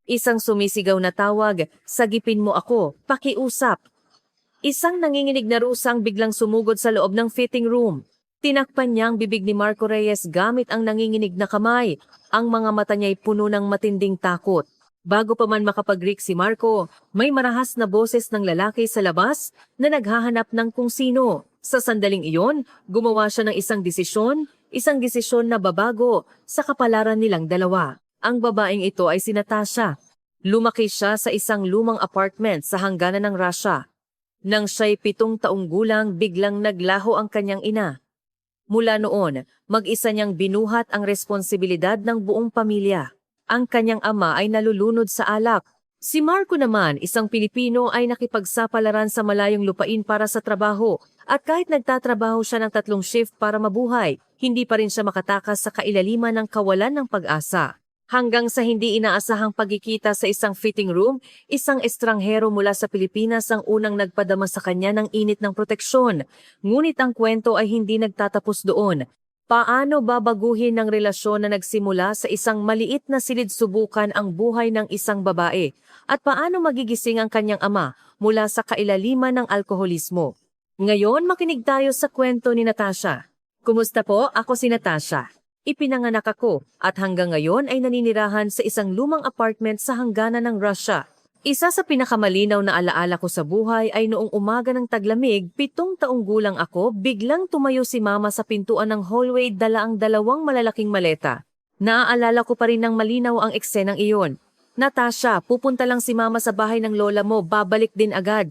Isang sumisigaw na tawag, sagipin mo ako, pakiusap. Isang nanginginig na rusang biglang sumugod sa loob ng fitting room. Tinakpan niya ang bibig ni Marco Reyes gamit ang nanginginig na kamay. Ang mga mata niya'y puno ng matinding takot. Bago pa man makapag-reak si Marco, may marahas na boses ng lalaki sa labas na naghahanap ng kung sino. Sa sandaling iyon, gumawa siya ng isang desisyon na babago sa kapalaran nilang dalawa. Ang babaeng ito ay si Natasha. Lumaki siya sa isang lumang apartment sa hangganan ng Russia. Nang siya'y 7 taong gulang, biglang naglaho ang kanyang ina. Mula noon, mag-isa niyang binuhat ang responsibilidad ng buong pamilya. Ang kanyang ama ay nalulunod sa alak. Si Marco naman, isang Pilipino, ay nakipagsapalaran sa malayong lupain para sa trabaho. At kahit nagtatrabaho siya ng 3 shift para mabuhay, hindi pa rin siya makatakas sa kailaliman ng kawalan ng pag-asa. Hanggang sa hindi inaasahang pagkikita sa isang fitting room, isang estranghero mula sa Pilipinas ang unang nagpadama sa kanya ng init ng proteksyon. Ngunit ang kwento ay hindi nagtatapos doon. Paano babaguhin ng relasyon na nagsimula sa isang maliit na silid subukan ang buhay ng isang babae? At paano magigising ang kanyang ama mula sa kailaliman ng alkoholismo? Ngayon, makinig tayo sa kwento ni Natasha. Kumusta po? Ako si Natasha. Ipinanganak ako at hanggang ngayon ay naninirahan sa isang lumang apartment sa hangganan ng Russia. Isa sa pinakamalinaw na alaala ko sa buhay ay noong umaga ng taglamig, 7 taong gulang ako, biglang tumayo si mama sa pintuan ng hallway, dala ang 2 malalaking maleta. Naaalala ko pa rin ng malinaw ang eksenang iyon. Natasha, pupunta lang si mama sa bahay ng lola mo, babalik din agad.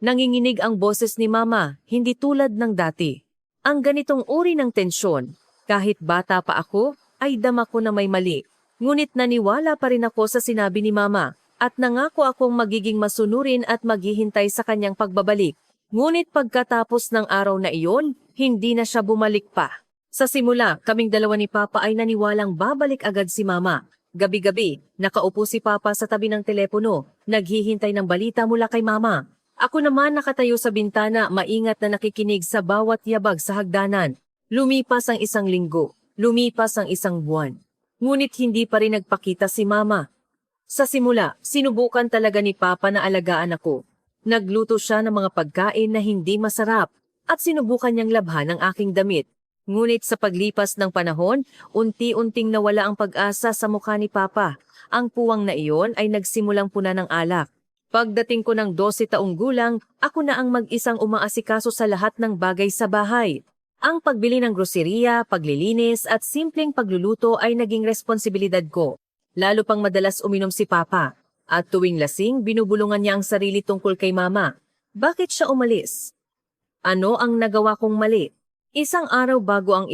Nanginginig ang boses ni mama, hindi tulad ng dati. Ang ganitong uri ng tensyon, kahit bata pa ako, ay dama ko na may mali. Ngunit naniwala pa rin ako sa sinabi ni mama at nangako akong magiging masunurin at maghihintay sa kanyang pagbabalik. Ngunit pagkatapos ng araw na iyon, hindi na siya bumalik pa. Sa simula, kaming dalawa ni Papa ay naniwalang babalik agad si mama. Gabi-gabi, nakaupo si Papa sa tabi ng telepono, naghihintay ng balita mula kay mama. Ako naman nakatayo sa bintana, maingat na nakikinig sa bawat yabag sa hagdanan. Lumipas ang 1 linggo, lumipas ang 1 buwan. Ngunit hindi pa rin nagpakita si mama. Sa simula, sinubukan talaga ni Papa na alagaan ako. Nagluto siya ng mga pagkain na hindi masarap at sinubukan niyang labhan ang aking damit. Ngunit sa paglipas ng panahon, unti-unting nawala ang pag-asa sa mukha ni Papa. Ang puwang na iyon ay nagsimulang puna ng alak. Pagdating ko ng 12 taong gulang, ako na ang mag-isang umaasikaso sa lahat ng bagay sa bahay. Ang pagbili ng groseriya, paglilinis at simpleng pagluluto ay naging responsibilidad ko. Lalo pang madalas uminom si Papa. At tuwing lasing, binubulungan niya ang sarili tungkol kay mama. Bakit siya umalis? Ano ang nagawa kong mali? Isang araw bago ang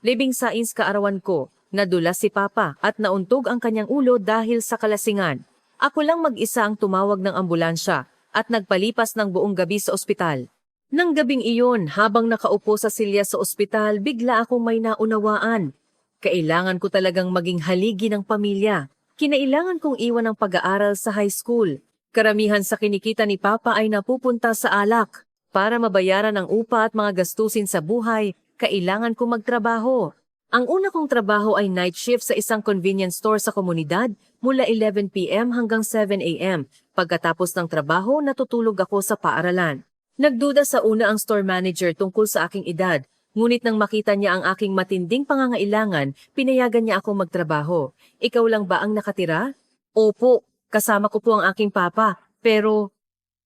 Living Science kaarawan ko, nadulas si Papa at nauntog ang kanyang ulo dahil sa kalasingan. Ako lang mag-isa ang tumawag ng ambulansya at nagpalipas ng buong gabi sa ospital. Nang gabing iyon, habang nakaupo sa silya sa ospital, bigla akong may naunawaan. Kailangan ko talagang maging haligi ng pamilya. Kinailangan kong iwan ang pag-aaral sa high school. Karamihan sa kinikita ni Papa ay napupunta sa alak. Para mabayaran ang upa at mga gastusin sa buhay, kailangan kong magtrabaho. Ang una kong trabaho ay night shift sa isang convenience store sa komunidad mula 11 p.m. hanggang 7 a.m. Pagkatapos ng trabaho, natutulog ako sa paaralan. Nagduda sa una ang store manager tungkol sa aking edad, ngunit nang makita niya ang aking matinding pangangailangan, pinayagan niya akong magtrabaho. Ikaw lang ba ang nakatira? Opo, kasama ko po ang aking papa, pero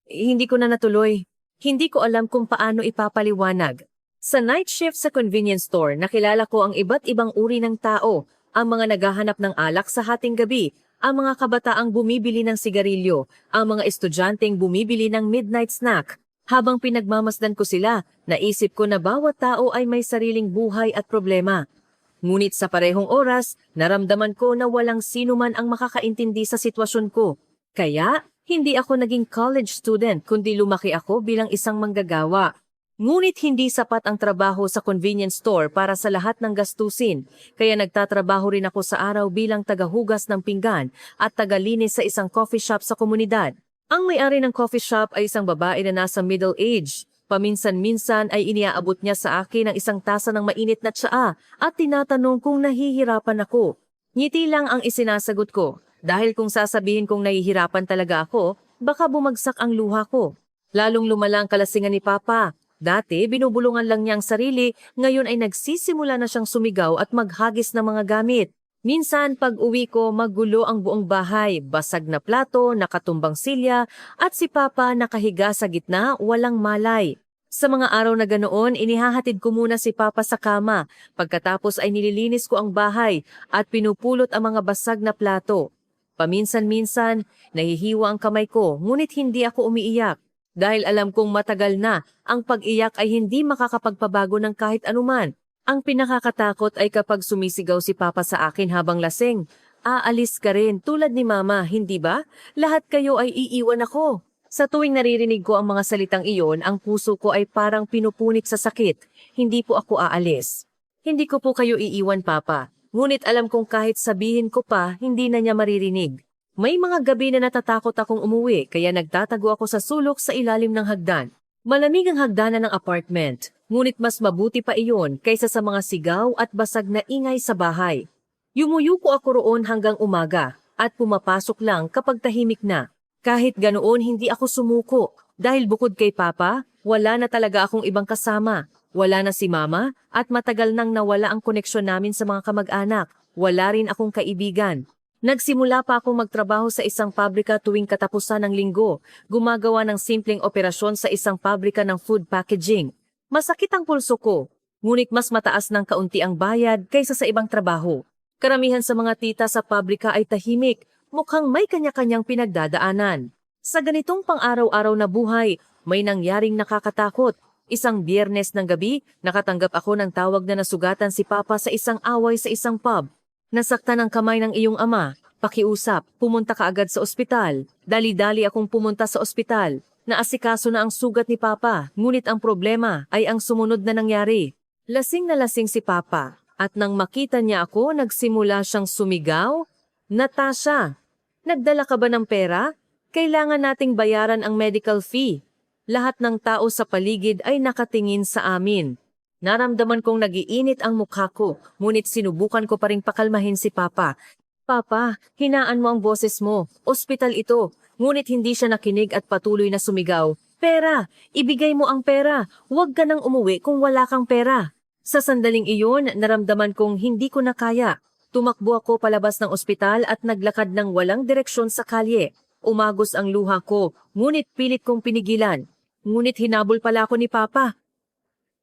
hindi ko na natuloy. Hindi ko alam kung paano ipapaliwanag. Sa night shift sa convenience store, nakilala ko ang iba't ibang uri ng tao, ang mga naghahanap ng alak sa hating gabi, ang mga kabataang bumibili ng sigarilyo, ang mga estudyanteng bumibili ng midnight snack. Habang pinagmamasdan ko sila, naisip ko na bawat tao ay may sariling buhay at problema. Ngunit sa parehong oras, naramdaman ko na walang sino man ang makakaintindi sa sitwasyon ko. Kaya, hindi ako naging college student kundi lumaki ako bilang isang manggagawa. Ngunit hindi sapat ang trabaho sa convenience store para sa lahat ng gastusin, kaya nagtatrabaho rin ako sa araw bilang tagahugas ng pinggan at tagalinis sa isang coffee shop sa komunidad. Ang may-ari ng coffee shop ay isang babae na nasa middle age. Paminsan-minsan ay iniaabot niya sa akin ang isang tasa ng mainit na tsaa at tinatanong kung nahihirapan ako. Ngiti lang ang isinasagot ko. Dahil kung sasabihin kong nahihirapan talaga ako, baka bumagsak ang luha ko. Lalong lumala ang kalasingan ni Papa. Dati, binubulungan lang niya ang sarili, ngayon ay nagsisimula na siyang sumigaw at maghagis ng mga gamit. Minsan, pag uwi ko, magulo ang buong bahay, basag na plato, nakatumbang silya, at si Papa nakahiga sa gitna, walang malay. Sa mga araw na ganoon, inihahatid ko muna si Papa sa kama. Pagkatapos ay nililinis ko ang bahay at pinupulot ang mga basag na plato. Paminsan-minsan, nahihiwa ang kamay ko, ngunit hindi ako umiiyak. Dahil alam kong matagal na, ang pag-iyak ay hindi makakapagpabago ng kahit anuman. Ang pinakakatakot ay kapag sumisigaw si Papa sa akin habang lasing. Aalis ka rin, tulad ni Mama, hindi ba? Lahat kayo ay iiwan ako. Sa tuwing naririnig ko ang mga salitang iyon, ang puso ko ay parang pinupunit sa sakit. Hindi po ako aalis. Hindi ko po kayo iiwan, Papa. Ngunit alam kong kahit sabihin ko pa, hindi na niya maririnig. May mga gabi na natatakot akong umuwi, kaya nagtatago ako sa sulok sa ilalim ng hagdan. Malamig ang hagdanan ng apartment, ngunit mas mabuti pa iyon kaysa sa mga sigaw at basag na ingay sa bahay. Yumuyuko ako roon hanggang umaga at pumapasok lang kapag tahimik na. Kahit ganoon hindi ako sumuko dahil bukod kay Papa, wala na talaga akong ibang kasama. Wala na si Mama at matagal nang nawala ang koneksyon namin sa mga kamag-anak. Wala rin akong kaibigan. Nagsimula pa akong magtrabaho sa isang pabrika tuwing katapusan ng linggo, gumagawa ng simpleng operasyon sa isang pabrika ng food packaging. Masakit ang pulso ko, ngunit mas mataas ng kaunti ang bayad kaysa sa ibang trabaho. Karamihan sa mga tita sa pabrika ay tahimik, mukhang may kanya-kanyang pinagdadaanan. Sa ganitong pang-araw-araw na buhay, may nangyaring nakakatakot. Isang Biyernes ng gabi, nakatanggap ako ng tawag na nasugatan si Papa sa isang away sa isang pub. Nasaktan ang kamay ng iyong ama. Pakiusap, pumunta ka agad sa ospital. Dali-dali akong pumunta sa ospital. Naasikaso na ang sugat ni Papa, ngunit ang problema ay ang sumunod na nangyari. Lasing na lasing si Papa, at nang makita niya ako, nagsimula siyang sumigaw. Natasha, nagdala ka ba ng pera? Kailangan nating bayaran ang medical fee. Lahat ng tao sa paligid ay nakatingin sa amin. Naramdaman kong nagiinit ang mukha ko, ngunit sinubukan ko pa ring pakalmahin si Papa. Papa, hinaan mo ang boses mo. Ospital ito. Ngunit hindi siya nakinig at patuloy na sumigaw. Pera! Ibigay mo ang pera! Huwag ka nang umuwi kung wala kang pera. Sa sandaling iyon, naramdaman kong hindi ko na kaya. Tumakbo ako palabas ng ospital at naglakad ng walang direksyon sa kalye. Umagos ang luha ko, ngunit pilit kong pinigilan. Ngunit hinabol pala ako ni Papa.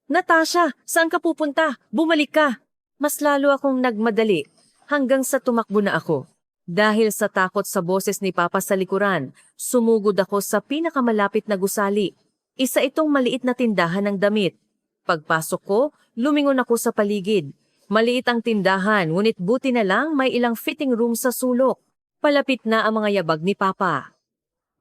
Natasha, saan ka pupunta? Bumalik ka! Mas lalo akong nagmadali, hanggang sa tumakbo na ako. Dahil sa takot sa boses ni Papa sa likuran, sumugod ako sa pinakamalapit na gusali. Isa itong maliit na tindahan ng damit. Pagpasok ko, lumingon ako sa paligid. Maliit ang tindahan, ngunit buti na lang may ilang fitting room sa sulok. Palapit na ang mga yabag ni Papa.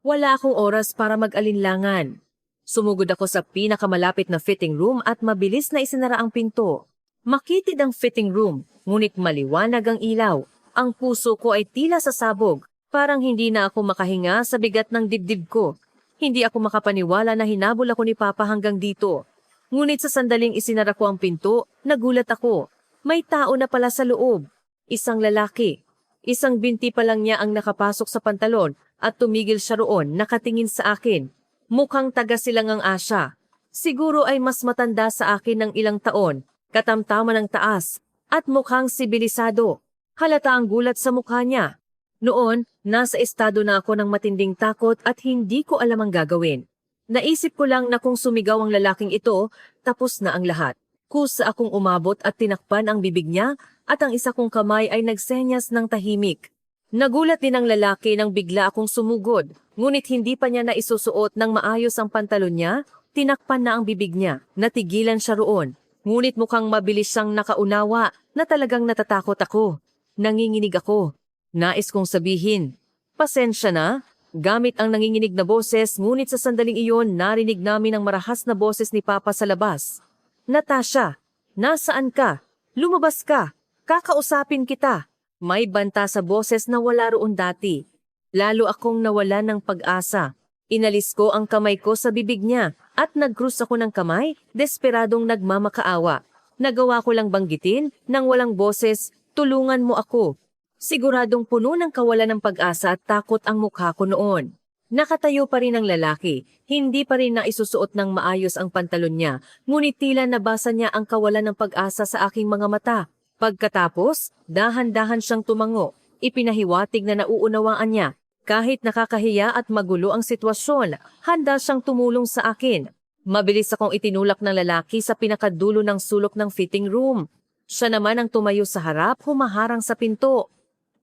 Wala akong oras para mag-alinlangan. Sumugod ako sa pinakamalapit na fitting room at mabilis na isinara ang pinto. Makitid ang fitting room, ngunit maliwanag ang ilaw. Ang puso ko ay tila sasabog. Parang hindi na ako makahinga sa bigat ng dibdib ko. Hindi ako makapaniwala na hinabol ako ni Papa hanggang dito. Ngunit sa sandaling isinara ko ang pinto, nagulat ako. May tao na pala sa loob. Isang lalaki. Isang binti pa lang niya ang nakapasok sa pantalon at tumigil siya roon nakatingin sa akin. Mukhang taga-Silangang Asya. Siguro ay mas matanda sa akin ng ilang taon, katamtaman ng taas, at mukhang sibilisado. Halata ang gulat sa mukha niya. Noon, nasa estado na ako ng matinding takot at hindi ko alam ang gagawin. Naisip ko lang na kung sumigaw ang lalaking ito, tapos na ang lahat. Kusa akong umabot at tinakpan ang bibig niya at ang isa kong kamay ay nagsenyas ng tahimik. Nagulat din ang lalaki nang bigla akong sumugod, ngunit hindi pa niya naisusuot ng maayos ang pantalon niya, tinakpan na ang bibig niya, natigilan siya roon. Ngunit mukhang mabilis siyang nakaunawa na talagang natatakot ako. Nanginginig ako. Nais kong sabihin, pasensya na. Gamit ang nanginginig na boses, ngunit sa sandaling iyon narinig namin ang marahas na boses ni Papa sa labas. Natasha, nasaan ka? Lumabas ka. Kakausapin kita. May banta sa boses na wala roon dati. Lalo akong nawala ng pag-asa. Inalis ko ang kamay ko sa bibig niya at nag-cross ako ng kamay, desperadong nagmamakaawa. Nagawa ko lang banggitin nang walang boses, tulungan mo ako. Siguradong puno ng kawalan ng pag-asa at takot ang mukha ko noon. Nakatayo pa rin ang lalaki, hindi pa rin naisusuot ng maayos ang pantalon niya, ngunit tila nabasa niya ang kawalan ng pag-asa sa aking mga mata. Pagkatapos, dahan-dahan siyang tumango, ipinahiwatig na nauunawaan niya. Kahit nakakahiya at magulo ang sitwasyon, handa siyang tumulong sa akin. Mabilis akong itinulak ng lalaki sa pinakadulo ng sulok ng fitting room. Siya naman ang tumayo sa harap, humaharang sa pinto.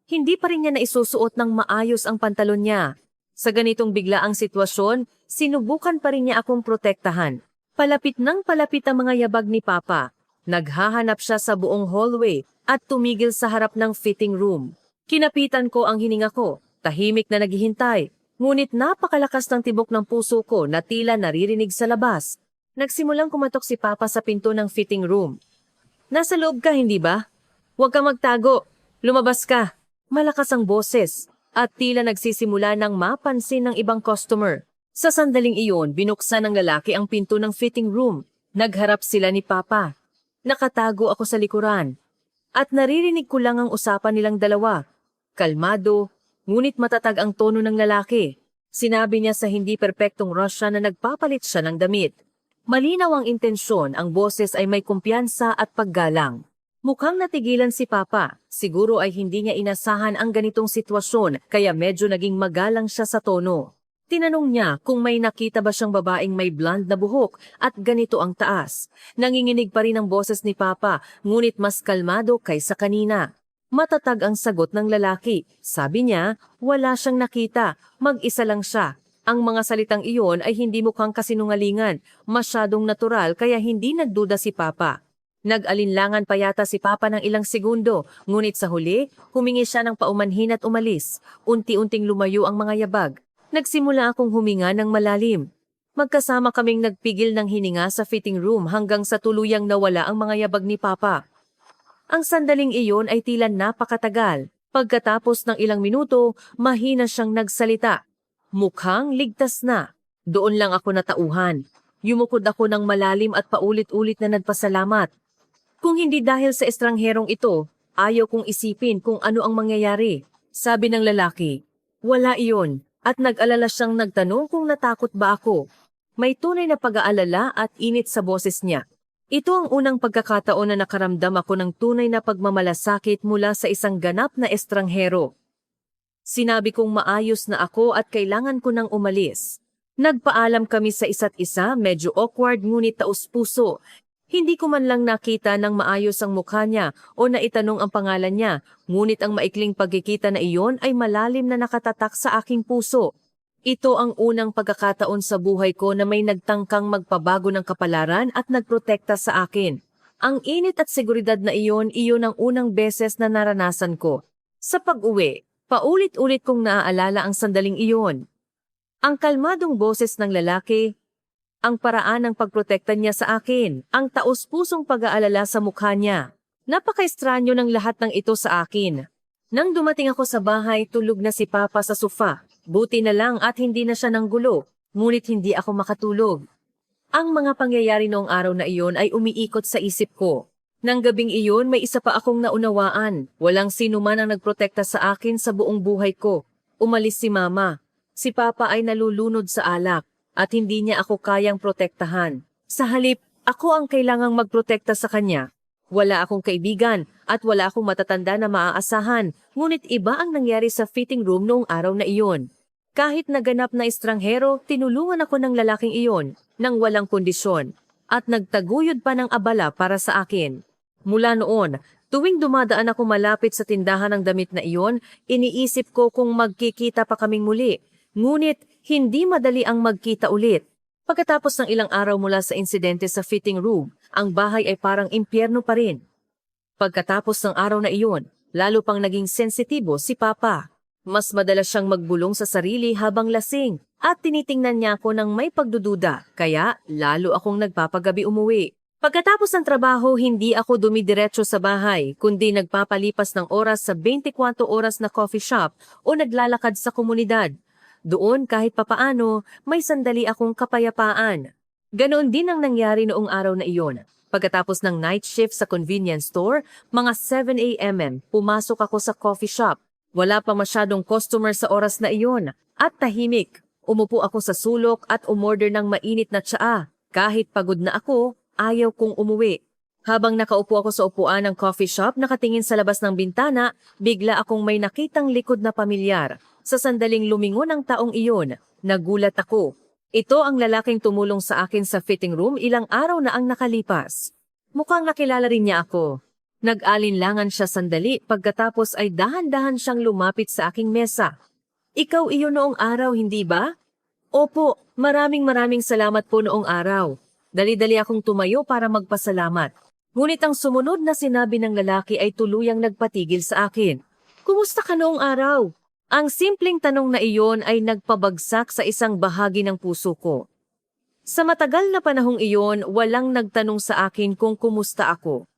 Hindi pa rin niya naisusuot ng maayos ang pantalon niya. Sa ganitong biglaang sitwasyon, sinubukan pa rin niya akong protektahan. Palapit ng palapit ang mga yabag ni Papa. Naghahanap siya sa buong hallway at tumigil sa harap ng fitting room. Kinapitan ko ang hininga ko, tahimik na naghihintay. Ngunit napakalakas ng tibok ng puso ko na tila naririnig sa labas. Nagsimulang kumatok si Papa sa pinto ng fitting room. "Nasa loob ka, hindi ba? Huwag kang magtago. Lumabas ka." Malakas ang boses at tila nagsisimula ng mapansin ng ibang customer. Sa sandaling iyon, binuksan ng lalaki ang pinto ng fitting room. Nagharap sila ni Papa. Nakatago ako sa likuran. At naririnig ko lang ang usapan nilang dalawa. Kalmado, ngunit matatag ang tono ng lalaki. Sinabi niya sa hindi perpektong Russia na nagpapalit siya ng damit. Malinaw ang intensyon, ang boses ay may kumpiyansa at paggalang. Mukhang natigilan si Papa. Siguro ay hindi niya inasahan ang ganitong sitwasyon kaya medyo naging magalang siya sa tono. Tinanong niya kung may nakita ba siyang babaeng may blonde na buhok at ganito ang taas. Nanginginig pa rin ang boses ni Papa, ngunit mas kalmado kaysa kanina. Matatag ang sagot ng lalaki. Sabi niya, wala siyang nakita, mag-isa lang siya. Ang mga salitang iyon ay hindi mukhang kasinungalingan, masyadong natural kaya hindi nagduda si Papa. Nag-alinlangan pa yata si Papa ng ilang segundo, ngunit sa huli, humingi siya ng paumanhin at umalis. Unti-unting lumayo ang mga yabag. Nagsimula akong huminga ng malalim. Magkasama kaming nagpigil ng hininga sa fitting room hanggang sa tuluyang nawala ang mga yabag ni Papa. Ang sandaling iyon ay tila napakatagal. Pagkatapos ng ilang minuto, mahina siyang nagsalita. Mukhang ligtas na. Doon lang ako natauhan. Yumukod ako ng malalim at paulit-ulit na nagpasalamat. Kung hindi dahil sa estrangherong ito, ayaw kong isipin kung ano ang mangyayari. Sabi ng lalaki, wala iyon, at nag-alala siyang nagtanong kung natakot ba ako. May tunay na pag-aalala at init sa boses niya. Ito ang unang pagkakataon na nakaramdam ako ng tunay na pagmamalasakit mula sa isang ganap na estranghero. Sinabi kong maayos na ako at kailangan ko nang umalis. Nagpaalam kami sa isa't isa, medyo awkward ngunit taus-puso. Hindi ko man lang nakita ng maayos ang mukha niya o naitanong ang pangalan niya, ngunit ang maikling pagkikita na iyon ay malalim na nakatatak sa aking puso. Ito ang unang pagkakataon sa buhay ko na may nagtangkang magpabago ng kapalaran at nagprotekta sa akin. Ang init at seguridad na iyon ang unang beses na naranasan ko. Sa pag-uwi, paulit-ulit kong naaalala ang sandaling iyon. Ang kalmadong boses ng lalaki, ang paraan ng pagprotekta niya sa akin, ang taos-pusong pag-aalala sa mukha niya. Napaka-estranyo ng lahat ng ito sa akin. Nang dumating ako sa bahay, tulog na si Papa sa sofa. Buti na lang at hindi na siya nanggulo, ngunit hindi ako makatulog. Ang mga pangyayari noong araw na iyon ay umiikot sa isip ko. Nang gabing iyon, may isa pa akong naunawaan. Walang sino man ang nagprotekta sa akin sa buong buhay ko. Umalis si Mama. Si Papa ay nalulunod sa alak. At hindi niya ako kayang protektahan. Sa halip, ako ang kailangang magprotekta sa kanya. Wala akong kaibigan at wala akong matatanda na maaasahan, ngunit iba ang nangyari sa fitting room noong araw na iyon. Kahit naganap na estranghero, tinulungan ako ng lalaking iyon nang walang kondisyon at nagtaguyod pa ng abala para sa akin. Mula noon, tuwing dumadaan ako malapit sa tindahan ng damit na iyon, iniisip ko kung magkikita pa kaming muli. Ngunit, hindi madali ang magkita ulit. Pagkatapos ng ilang araw mula sa insidente sa fitting room, ang bahay ay parang impyerno pa rin. Pagkatapos ng araw na iyon, lalo pang naging sensitibo si Papa. Mas madalas siyang magbulong sa sarili habang lasing at tinitingnan niya ako ng may pagdududa, kaya lalo akong nagpapagabi umuwi. Pagkatapos ng trabaho, hindi ako dumidiretso sa bahay, kundi nagpapalipas ng oras sa 24 oras na coffee shop o naglalakad sa komunidad. Doon kahit papaano, may sandali akong kapayapaan. Ganoon din ang nangyari noong araw na iyon. Pagkatapos ng night shift sa convenience store, mga 7 a.m. pumasok ako sa coffee shop. Wala pa masyadong customer sa oras na iyon at tahimik. Umupo ako sa sulok at umorder ng mainit na tsaa. Kahit pagod na ako, ayaw kong umuwi. Habang nakaupo ako sa upuan ng coffee shop, nakatingin sa labas ng bintana, bigla akong may nakitang likod na pamilyar. Sa sandaling lumingon ang taong iyon, nagulat ako. Ito ang lalaking tumulong sa akin sa fitting room ilang araw na ang nakalipas. Mukhang nakilala rin niya ako. Nag-alinlangan siya sandali pagkatapos ay dahan-dahan siyang lumapit sa aking mesa. Ikaw iyon noong araw, hindi ba? Opo, maraming salamat po noong araw. Dali-dali akong tumayo para magpasalamat. Ngunit ang sumunod na sinabi ng lalaki ay tuluyang nagpatigil sa akin. Kumusta ka noong araw? Ang simpleng tanong na iyon ay nagpabagsak sa isang bahagi ng puso ko. Sa matagal na panahong iyon, walang nagtanong sa akin kung kumusta ako.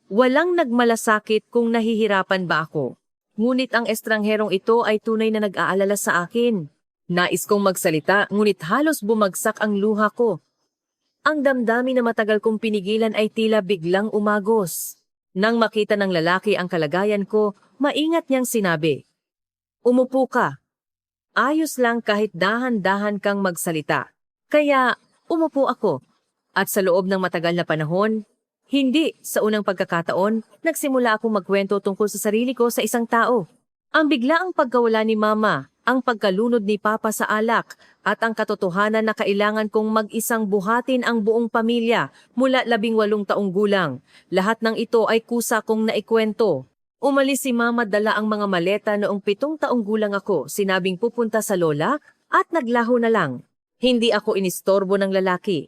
Walang nagmalasakit kung nahihirapan ba ako. Ngunit ang estrangherong ito ay tunay na nag-aalala sa akin. Nais kong magsalita, ngunit halos bumagsak ang luha ko. Ang damdamin na matagal kong pinigilan ay tila biglang umagos. Nang makita ng lalaki ang kalagayan ko, maingat niyang sinabi, "Umupo ka. Ayos lang kahit dahan-dahan kang magsalita." Kaya umupo ako. At sa loob ng matagal na panahon, hindi sa unang pagkakataon, nagsimula akong magkwento tungkol sa sarili ko sa isang tao. Ang biglaang pagkawala ni Mama, ang pagkalunod ni Papa sa alak, at ang katotohanan na kailangan kong mag-isang buhatin ang buong pamilya mula 18 taong gulang. Lahat ng ito ay kusa kong naikwento. Umalis si Mama dala ang mga maleta noong 7 taong gulang ako, sinabing pupunta sa lola at naglaho na lang. Hindi ako inistorbo ng lalaki.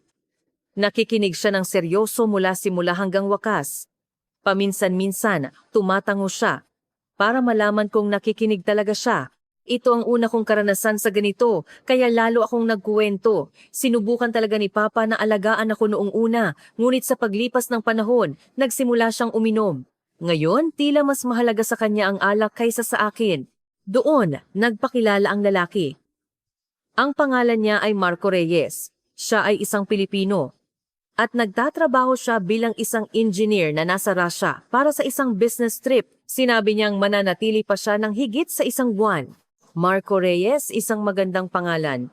Nakikinig siya ng seryoso mula simula hanggang wakas. Paminsan-minsan, tumatango siya. Para malaman kong nakikinig talaga siya. Ito ang una kong karanasan sa ganito, kaya lalo akong nagkuwento. Sinubukan talaga ni Papa na alagaan ako noong una, ngunit sa paglipas ng panahon, nagsimula siyang uminom. Ngayon, tila mas mahalaga sa kanya ang alak kaysa sa akin. Doon, nagpakilala ang lalaki. Ang pangalan niya ay Marco Reyes. Siya ay isang Pilipino. At nagtatrabaho siya bilang isang engineer na nasa Russia para sa isang business trip. Sinabi niyang mananatili pa siya ng higit sa 1 buwan. Marco Reyes, isang magandang pangalan.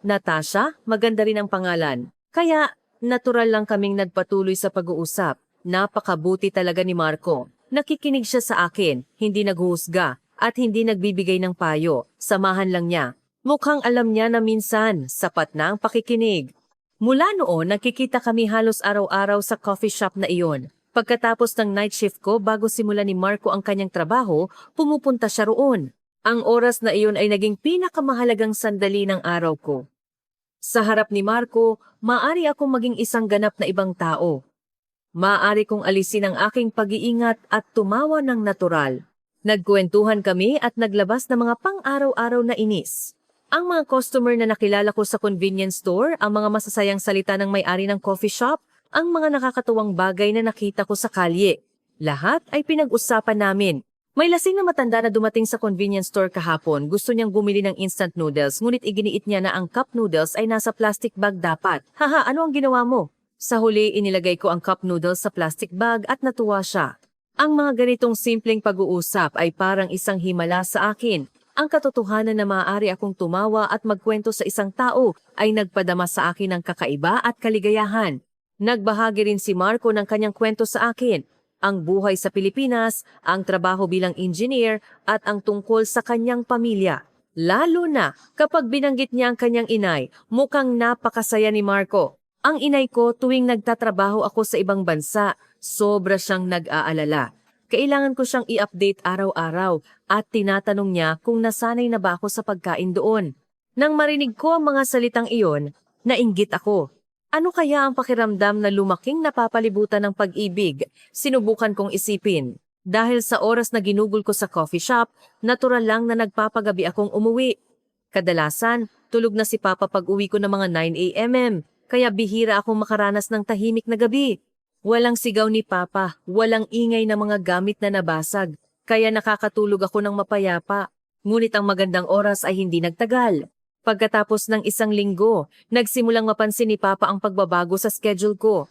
Natasha, maganda rin ang pangalan. Kaya, natural lang kaming nagpatuloy sa pag-uusap. Napakabuti talaga ni Marco. Nakikinig siya sa akin, hindi naghuhusga, at hindi nagbibigay ng payo. Samahan lang niya. Mukhang alam niya na minsan, sapat na ang pakikinig. Mula noon, nakikita kami halos araw-araw sa coffee shop na iyon. Pagkatapos ng night shift ko, bago simula ni Marco ang kanyang trabaho, pumupunta siya roon. Ang oras na iyon ay naging pinakamahalagang sandali ng araw ko. Sa harap ni Marco, maaari akong maging isang ganap na ibang tao. Maaari kong alisin ang aking pag-iingat at tumawa ng natural. Nagkwentuhan kami at naglabas ng mga pang-araw-araw na inis. Ang mga customer na nakilala ko sa convenience store, ang mga masasayang salita ng may-ari ng coffee shop, ang mga nakakatuwang bagay na nakita ko sa kalye. Lahat ay pinag-usapan namin. May lasing na matanda na dumating sa convenience store kahapon. Gusto niyang bumili ng instant noodles, ngunit iginiit niya na ang cup noodles ay nasa plastic bag dapat. Haha, ano ang ginawa mo? Sa huli, inilagay ko ang cup noodles sa plastic bag at natuwa siya. Ang mga ganitong simpleng pag-uusap ay parang isang himala sa akin. Ang katotohanan na maaari akong tumawa at magkwento sa isang tao ay nagpadama sa akin ng kakaiba at kaligayahan. Nagbahagi rin si Marco ng kanyang kwento sa akin, ang buhay sa Pilipinas, ang trabaho bilang engineer at ang tungkol sa kanyang pamilya. Lalo na kapag binanggit niya ang kanyang inay, mukhang napakasaya ni Marco. Ang inay ko tuwing nagtatrabaho ako sa ibang bansa, sobra siyang nag-aalala. Kailangan ko siyang i-update araw-araw at tinatanong niya kung nasanay na ba ako sa pagkain doon. Nang marinig ko ang mga salitang iyon, nainggit ako. Ano kaya ang pakiramdam na lumaking napapalibutan ng pag-ibig? Sinubukan kong isipin. Dahil sa oras na ginugol ko sa coffee shop, natural lang na nagpapagabi akong umuwi. Kadalasan, tulog na si Papa pag uwi ko ng mga 9 a.m. Kaya bihira akong makaranas ng tahimik na gabi. Walang sigaw ni Papa, walang ingay na mga gamit na nabasag, kaya nakakatulog ako ng mapayapa. Ngunit ang magandang oras ay hindi nagtagal. Pagkatapos ng 1 linggo, nagsimulang mapansin ni Papa ang pagbabago sa schedule ko.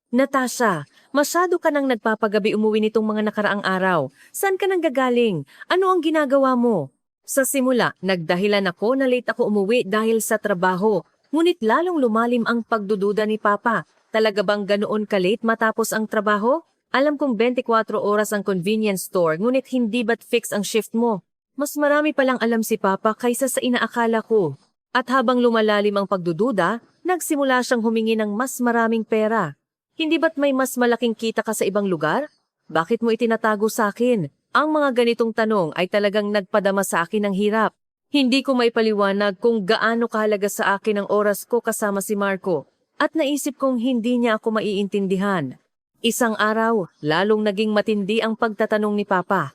Natasha, masyado ka nang nagpapagabi umuwi nitong mga nakaraang araw. Saan ka nang gagaling? Ano ang ginagawa mo? Sa simula, nagdahilan ako na late ako umuwi dahil sa trabaho. Ngunit lalong lumalim ang pagdududa ni Papa. Talaga bang ganoon ka-late matapos ang trabaho? Alam kong 24 oras ang convenience store, ngunit hindi ba't fix ang shift mo? Mas marami palang alam si Papa kaysa sa inaakala ko. At habang lumalalim ang pagdududa, nagsimula siyang humingi ng mas maraming pera. Hindi ba't may mas malaking kita ka sa ibang lugar? Bakit mo itinatago sa akin? Ang mga ganitong tanong ay talagang nagpadama sa akin ng hirap. Hindi ko maipaliwanag kung gaano kahalaga sa akin ang oras ko kasama si Marco. At naisip kong hindi niya ako maiintindihan. Isang araw, lalong naging matindi ang pagtatanong ni Papa.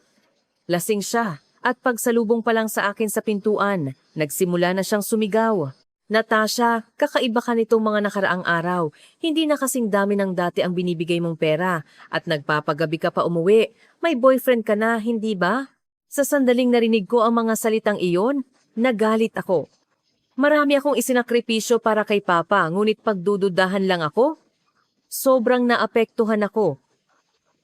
Lasing siya at pagsalubong pa lang sa akin sa pintuan, nagsimula na siyang sumigaw. Natasha, kakaiba ka nitong mga nakaraang araw. Hindi na kasing dami ng dati ang binibigay mong pera at nagpapagabi ka pa umuwi. May boyfriend ka na, hindi ba? Sa sandaling narinig ko ang mga salitang iyon, nagalit ako. Marami akong isinakripisyo para kay Papa, ngunit pagdududahan lang ako. Sobrang naapektuhan ako.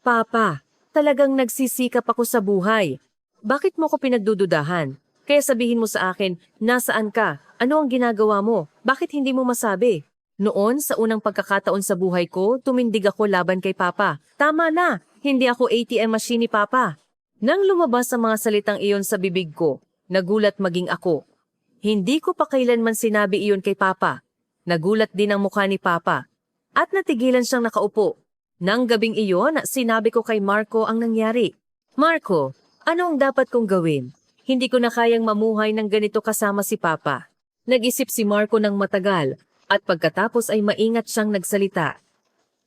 Papa, talagang nagsisikap ako sa buhay. Bakit mo ko pinagdududahan? Kaya sabihin mo sa akin, nasaan ka? Ano ang ginagawa mo? Bakit hindi mo masabi? Noon, sa unang pagkakataon sa buhay ko, tumindig ako laban kay Papa. Tama na, hindi ako ATM machine ni Papa. Nang lumabas ang mga salitang iyon sa bibig ko, nagulat maging ako. Hindi ko pa kailanman sinabi iyon kay Papa. Nagulat din ang mukha ni Papa. At natigilan siyang nakaupo. Nang gabing iyon, sinabi ko kay Marco ang nangyari. Marco, ano ang dapat kong gawin? Hindi ko na kayang mamuhay ng ganito kasama si Papa. Nag-isip si Marco ng matagal at pagkatapos ay maingat siyang nagsalita.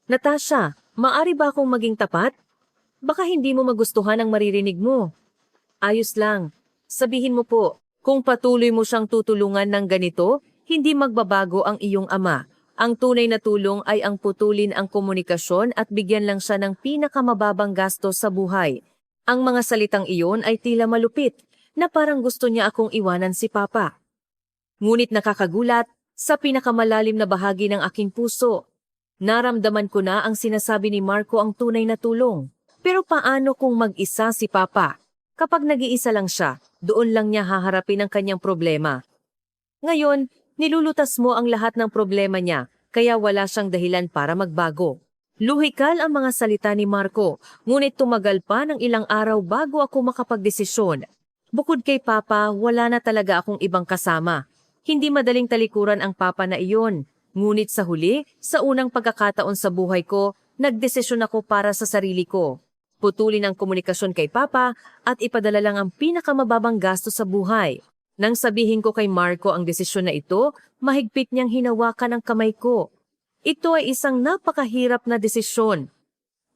Natasha, maari ba akong maging tapat? Baka hindi mo magustuhan ang maririnig mo. Ayos lang. Sabihin mo po, kung patuloy mo siyang tutulungan ng ganito, hindi magbabago ang iyong ama. Ang tunay na tulong ay ang putulin ang komunikasyon at bigyan lang siya ng pinakamababang gastos sa buhay. Ang mga salitang iyon ay tila malupit, na parang gusto niya akong iwanan si Papa. Ngunit nakakagulat, sa pinakamalalim na bahagi ng aking puso, naramdaman ko na ang sinasabi ni Marco ang tunay na tulong. Pero paano kung mag-isa si Papa? Kapag nag-iisa lang siya, doon lang niya haharapin ang kanyang problema. Ngayon, nilulutas mo ang lahat ng problema niya, kaya wala siyang dahilan para magbago. Luhikal ang mga salita ni Marco, ngunit tumagal pa ng ilang araw bago ako makapagdesisyon. Bukod kay Papa, wala na talaga akong ibang kasama. Hindi madaling talikuran ang Papa na iyon. Ngunit sa huli, sa unang pagkakataon sa buhay ko, nagdesisyon ako para sa sarili ko. Putulin ang komunikasyon kay Papa at ipadala lang ang pinakamababang gasto sa buhay. Nang sabihin ko kay Marco ang desisyon na ito, mahigpit niyang hinawakan ang kamay ko. Ito ay isang napakahirap na desisyon.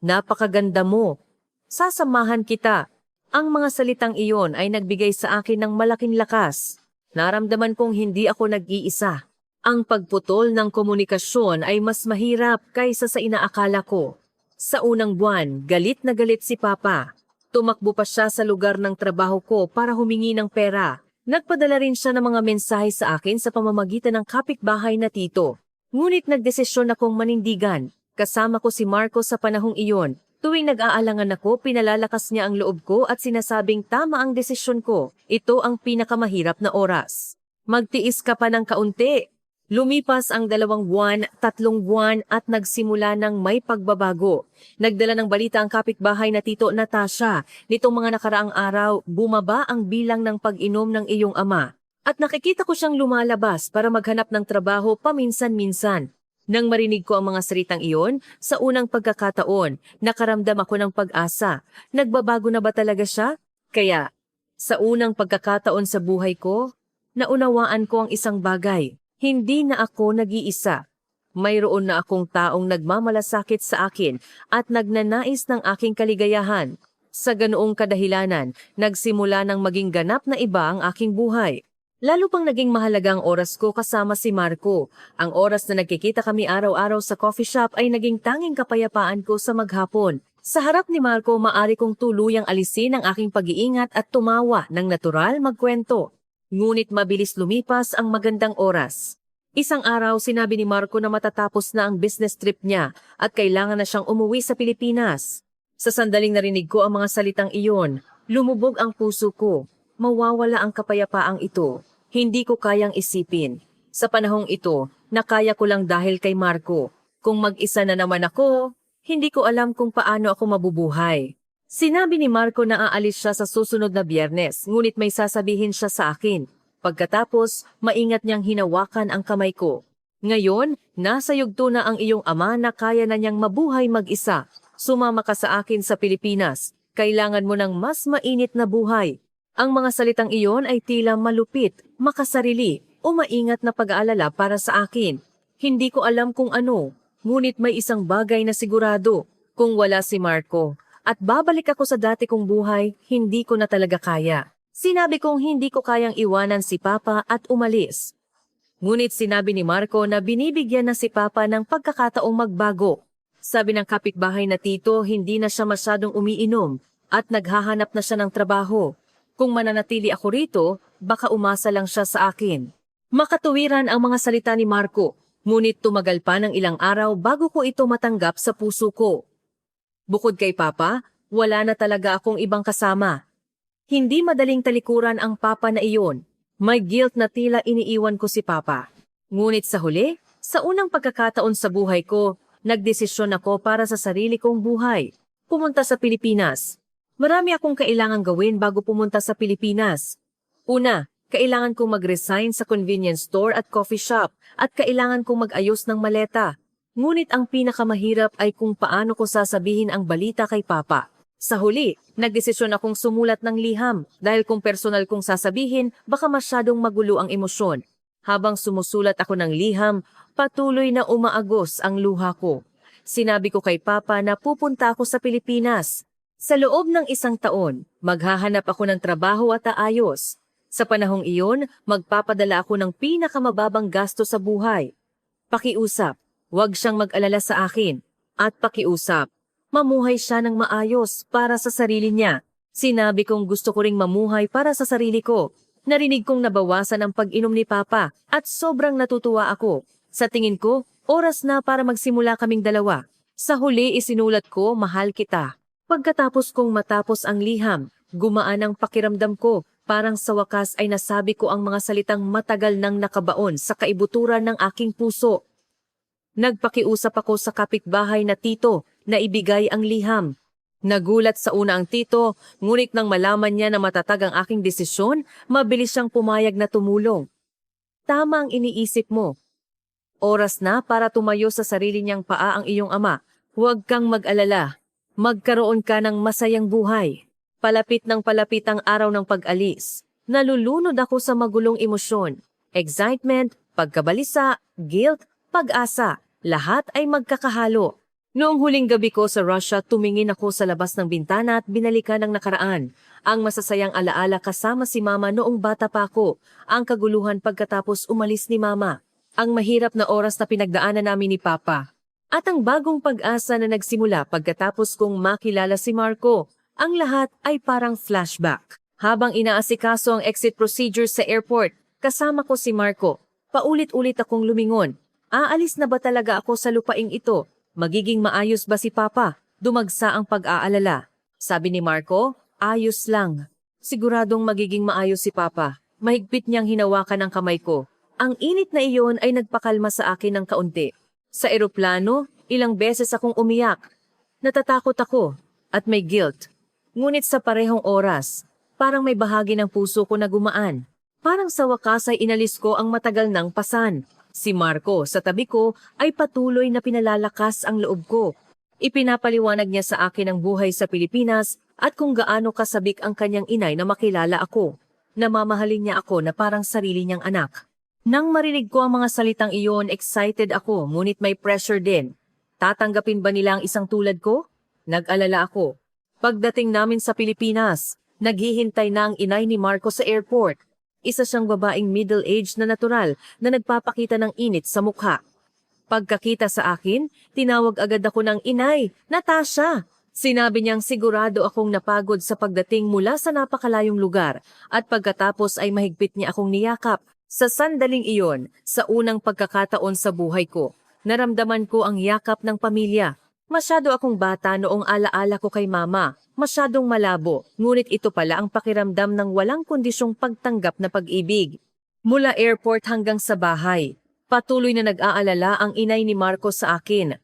Napakaganda mo. Sasamahan kita. Ang mga salitang iyon ay nagbigay sa akin ng malaking lakas. Naramdaman kong hindi ako nag-iisa. Ang pagputol ng komunikasyon ay mas mahirap kaysa sa inaakala ko. Sa unang buwan, galit na galit si Papa. Tumakbo pa siya sa lugar ng trabaho ko para humingi ng pera. Nagpadala rin siya ng mga mensahe sa akin sa pamamagitan ng kapitbahay na tito. Ngunit nagdesisyon akong manindigan. Kasama ko si Marco sa panahong iyon. Tuwing nag-aalangan ako, pinalalakas niya ang loob ko at sinasabing tama ang desisyon ko. Ito ang pinakamahirap na oras. Magtiis ka pa ng kaunti. Lumipas ang 2 buwan, 3 buwan at nagsimula ng may pagbabago. Nagdala ng balita ang kapitbahay na Tito Natasha. Nitong mga nakaraang araw, bumaba ang bilang ng pag-inom ng iyong ama. At nakikita ko siyang lumalabas para maghanap ng trabaho paminsan-minsan. Nang marinig ko ang mga salitang iyon, sa unang pagkakataon, nakaramdam ako ng pag-asa. Nagbabago na ba talaga siya? Kaya, sa unang pagkakataon sa buhay ko, naunawaan ko ang isang bagay. Hindi na ako nag-iisa. Mayroon na akong taong nagmamalasakit sa akin at nagnanais ng aking kaligayahan. Sa ganoong kadahilanan, nagsimula ng maging ganap na iba ang aking buhay. Lalo pang naging mahalaga ang oras ko kasama si Marco. Ang oras na nagkikita kami araw-araw sa coffee shop ay naging tanging kapayapaan ko sa maghapon. Sa harap ni Marco, maari kong tuluyang alisin ang aking pag-iingat at tumawa ng natural magkwento. Ngunit mabilis lumipas ang magandang oras. Isang araw sinabi ni Marco na matatapos na ang business trip niya at kailangan na siyang umuwi sa Pilipinas. Sa sandaling narinig ko ang mga salitang iyon, lumubog ang puso ko. Mawawala ang kapayapaang ito. Hindi ko kayang isipin. Sa panahong ito, nakaya ko lang dahil kay Marco. Kung mag-isa na naman ako, hindi ko alam kung paano ako mabubuhay. Sinabi ni Marco na aalis siya sa susunod na Biyernes, ngunit may sasabihin siya sa akin. Pagkatapos, maingat niyang hinawakan ang kamay ko. Ngayon, nasa yugto na ang iyong ama na kaya na niyang mabuhay mag-isa. Sumama ka sa akin sa Pilipinas. Kailangan mo ng mas mainit na buhay. Ang mga salitang iyon ay tila malupit, makasarili, o maingat na pag-aalala para sa akin. Hindi ko alam kung ano, ngunit may isang bagay na sigurado. Kung wala si Marco, at babalik ako sa dati kong buhay, hindi ko na talaga kaya. Sinabi kong hindi ko kayang iwanan si Papa at umalis. Ngunit sinabi ni Marco na binibigyan na si Papa ng pagkakataong magbago. Sabi ng kapitbahay na tito, hindi na siya masyadong umiinom at naghahanap na siya ng trabaho. Kung mananatili ako rito, baka umasa lang siya sa akin. Makatuwiran ang mga salita ni Marco, ngunit tumagal pa ng ilang araw bago ko ito matanggap sa puso ko. Bukod kay Papa, wala na talaga akong ibang kasama. Hindi madaling talikuran ang Papa na iyon. May guilt na tila iniiwan ko si Papa. Ngunit sa huli, sa unang pagkakataon sa buhay ko, nagdesisyon ako para sa sarili kong buhay. Pumunta sa Pilipinas. Marami akong kailangang gawin bago pumunta sa Pilipinas. Una, kailangan kong mag-resign sa convenience store at coffee shop at kailangan kong mag-ayos ng maleta. Ngunit ang pinakamahirap ay kung paano ko sasabihin ang balita kay Papa. Sa huli, nagdesisyon akong sumulat ng liham dahil kung personal kong sasabihin, baka masyadong magulo ang emosyon. Habang sumusulat ako ng liham, patuloy na umaagos ang luha ko. Sinabi ko kay Papa na pupunta ako sa Pilipinas. Sa loob ng 1 taon, maghahanap ako ng trabaho at aayos. Sa panahong iyon, magpapadala ako ng pinakamababang gasto sa buhay. Pakiusap, huwag siyang mag-alala sa akin. At pakiusap, mamuhay siya ng maayos para sa sarili niya. Sinabi kong gusto ko ring mamuhay para sa sarili ko. Narinig kong nabawasan ang pag-inom ni Papa at sobrang natutuwa ako. Sa tingin ko, oras na para magsimula kaming dalawa. Sa huli isinulat ko, mahal kita. Pagkatapos kong matapos ang liham, gumaan ang pakiramdam ko. Parang sa wakas ay nasabi ko ang mga salitang matagal nang nakabaon sa kaibuturan ng aking puso. Nagpakiusap ako sa kapitbahay na tito na ibigay ang liham. Nagulat sa una ang tito, ngunit nang malaman niya na matatag ang aking desisyon, mabilis siyang pumayag na tumulong. Tama ang iniisip mo. Oras na para tumayo sa sarili niyang paa ang iyong ama. Huwag kang mag-alala. Magkaroon ka ng masayang buhay. Palapit ng palapit ang araw ng pag-alis. Nalulunod ako sa magulong emosyon. Excitement, pagkabalisa, guilt, pag-asa. Lahat ay magkakahalo. Noong huling gabi ko sa Russia, tumingin ako sa labas ng bintana at binalikan ang nakaraan. Ang masasayang alaala kasama si Mama noong bata pa ako. Ang kaguluhan pagkatapos umalis ni Mama. Ang mahirap na oras na pinagdaanan namin ni Papa. At ang bagong pag-asa na nagsimula pagkatapos kong makilala si Marco. Ang lahat ay parang flashback. Habang inaasikaso ang exit procedure sa airport, kasama ko si Marco. Paulit-ulit akong lumingon. Aalis na ba talaga ako sa lupaing ito? Magiging maayos ba si Papa? Dumagsa ang pag-aalala. Sabi ni Marco, ayos lang. Siguradong magiging maayos si Papa. Mahigpit niyang hinawakan ang kamay ko. Ang init na iyon ay nagpakalma sa akin ng kaunti. Sa eroplano, ilang beses akong umiyak. Natatakot ako at may guilt. Ngunit sa parehong oras, parang may bahagi ng puso ko na gumaan. Parang sa wakas ay inalis ko ang matagal ng pasan. Si Marco sa tabi ko ay patuloy na pinalalakas ang loob ko. Ipinapaliwanag niya sa akin ang buhay sa Pilipinas at kung gaano kasabik ang kanyang inay na makilala ako. Namamahalin niya ako na parang sarili niyang anak. Nang marinig ko ang mga salitang iyon, excited ako ngunit may pressure din. Tatanggapin ba nila ang isang tulad ko? Nag-alala ako. Pagdating namin sa Pilipinas, naghihintay na ang inay ni Marco sa airport. Isa siyang babaeng middle-aged na natural na nagpapakita ng init sa mukha. Pagkakita sa akin, tinawag agad ako ng inay, Natasha. Sinabi niyang sigurado akong napagod sa pagdating mula sa napakalayong lugar at pagkatapos ay mahigpit niya akong niyakap. Sa sandaling iyon, sa unang pagkakataon sa buhay ko, naramdaman ko ang yakap ng pamilya. Masyado akong bata noong alaala ko kay mama, masyadong malabo, ngunit ito pala ang pakiramdam ng walang kondisyong pagtanggap na pag-ibig. Mula airport hanggang sa bahay, patuloy na nag-aalala ang inay ni Marco sa akin.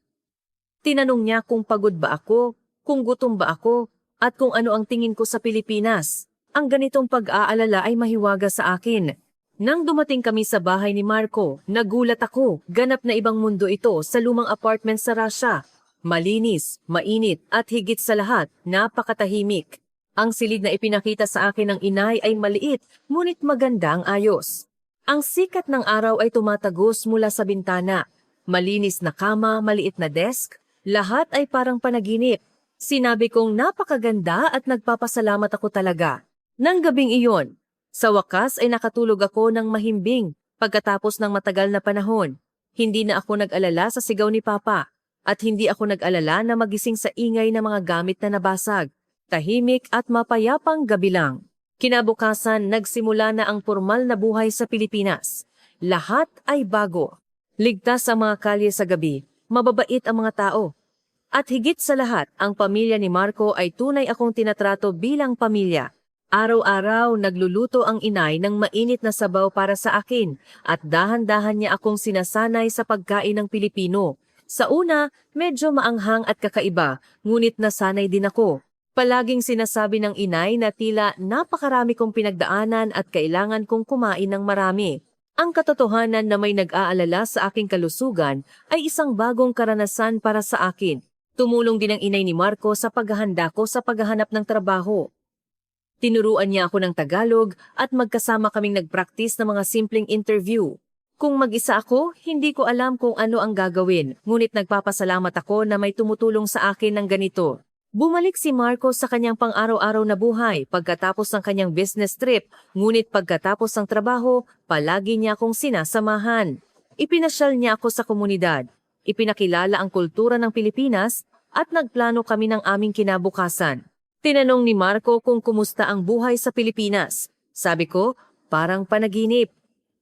Tinanong niya kung pagod ba ako, kung gutom ba ako, at kung ano ang tingin ko sa Pilipinas. Ang ganitong pag-aalala ay mahiwaga sa akin. Nang dumating kami sa bahay ni Marco, nagulat ako. Ganap na ibang mundo ito sa lumang apartment sa Russia. Malinis, mainit, at higit sa lahat, napakatahimik. Ang silid na ipinakita sa akin ng inay ay maliit, ngunit maganda ang ayos. Ang sikat ng araw ay tumatagos mula sa bintana. Malinis na kama, maliit na desk, lahat ay parang panaginip. Sinabi kong napakaganda at nagpapasalamat ako talaga. Nang gabing iyon, sa wakas ay nakatulog ako ng mahimbing pagkatapos ng matagal na panahon. Hindi na ako nag-alala sa sigaw ni Papa at hindi ako nag-alala na magising sa ingay ng mga gamit na nabasag. Tahimik at mapayapang gabi lang. Kinabukasan, nagsimula na ang formal na buhay sa Pilipinas. Lahat ay bago. Ligtas ang mga kalye sa gabi, mababait ang mga tao. At higit sa lahat, ang pamilya ni Marco ay tunay akong tinatrato bilang pamilya. Araw-araw nagluluto ang inay ng mainit na sabaw para sa akin at dahan-dahan niya akong sinasanay sa pagkain ng Pilipino. Sa una, medyo maanghang at kakaiba, ngunit nasanay din ako. Palaging sinasabi ng inay na tila napakarami kong pinagdaanan at kailangan kong kumain ng marami. Ang katotohanan na may nag-aalala sa aking kalusugan ay isang bagong karanasan para sa akin. Tumulong din ang inay ni Marco sa paghahanda ko sa paghahanap ng trabaho. Tinuruan niya ako ng Tagalog at magkasama kaming nagpraktis ng mga simpleng interview. Kung mag-isa ako, hindi ko alam kung ano ang gagawin, ngunit nagpapasalamat ako na may tumutulong sa akin ng ganito. Bumalik si Marco sa kanyang pang-araw-araw na buhay pagkatapos ng kanyang business trip, ngunit pagkatapos ng trabaho, palagi niya akong sinasamahan. Ipinasyal niya ako sa komunidad. Ipinakilala ang kultura ng Pilipinas at nagplano kami ng aming kinabukasan. Tinanong ni Marco kung kumusta ang buhay sa Pilipinas. Sabi ko, parang panaginip.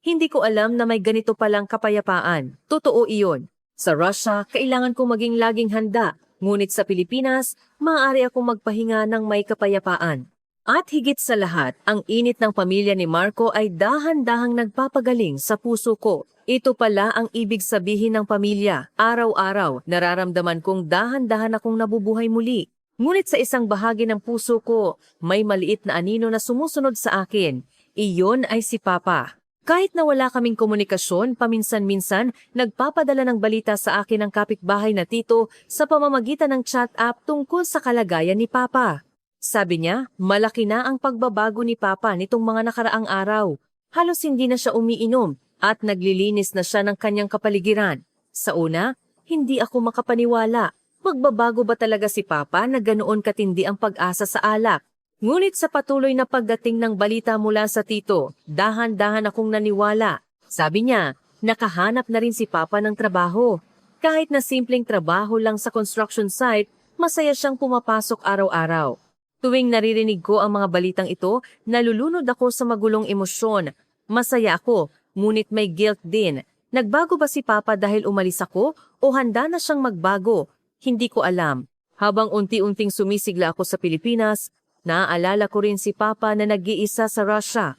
Hindi ko alam na may ganito palang kapayapaan. Totoo iyon. Sa Russia, kailangan kong maging laging handa. Ngunit sa Pilipinas, maaari akong magpahinga ng may kapayapaan. At higit sa lahat, ang init ng pamilya ni Marco ay dahan-dahang nagpapagaling sa puso ko. Ito pala ang ibig sabihin ng pamilya. Araw-araw, nararamdaman kong dahan-dahan akong nabubuhay muli. Ngunit sa isang bahagi ng puso ko, may maliit na anino na sumusunod sa akin. Iyon ay si Papa. Kahit na wala kaming komunikasyon, paminsan-minsan, nagpapadala ng balita sa akin ng kapitbahay na tito sa pamamagitan ng chat app tungkol sa kalagayan ni Papa. Sabi niya, malaki na ang pagbabago ni Papa nitong mga nakaraang araw. Halos hindi na siya umiinom at naglilinis na siya ng kanyang kapaligiran. Sa una, hindi ako makapaniwala. Magbabago ba talaga si Papa na ganoon katindi ang pag-asa sa alak? Ngunit sa patuloy na pagdating ng balita mula sa tito, dahan-dahan akong naniwala. Sabi niya, nakahanap na rin si Papa ng trabaho. Kahit na simpleng trabaho lang sa construction site, masaya siyang pumapasok araw-araw. Tuwing naririnig ko ang mga balitang ito, nalulunod ako sa magulong emosyon. Masaya ako, ngunit may guilt din. Nagbago ba si Papa dahil umalis ako o handa na siyang magbago? Hindi ko alam. Habang unti-unting sumisigla ako sa Pilipinas, naaalala ko rin si Papa na nag-iisa sa Russia.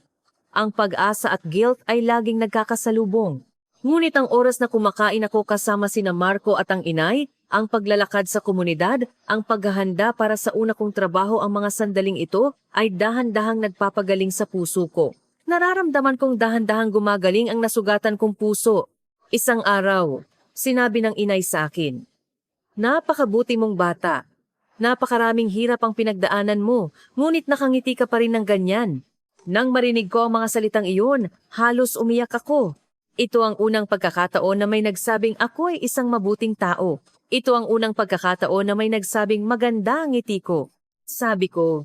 Ang pag-asa at guilt ay laging nagkakasalubong. Ngunit ang oras na kumakain ako kasama sina Marco at ang inay, ang paglalakad sa komunidad, ang paghahanda para sa una kong trabaho, ang mga sandaling ito ay dahan-dahang nagpapagaling sa puso ko. Nararamdaman kong dahan-dahang gumagaling ang nasugatan kong puso. Isang araw, sinabi ng inay sa akin, napakabuti mong bata. Napakaraming hirap ang pinagdaanan mo, ngunit nakangiti ka pa rin ng ganyan. Nang marinig ko ang mga salitang iyon, halos umiyak ako. Ito ang unang pagkakataon na may nagsabing ako ay isang mabuting tao. Ito ang unang pagkakataon na may nagsabing maganda ang ngiti ko. Sabi ko,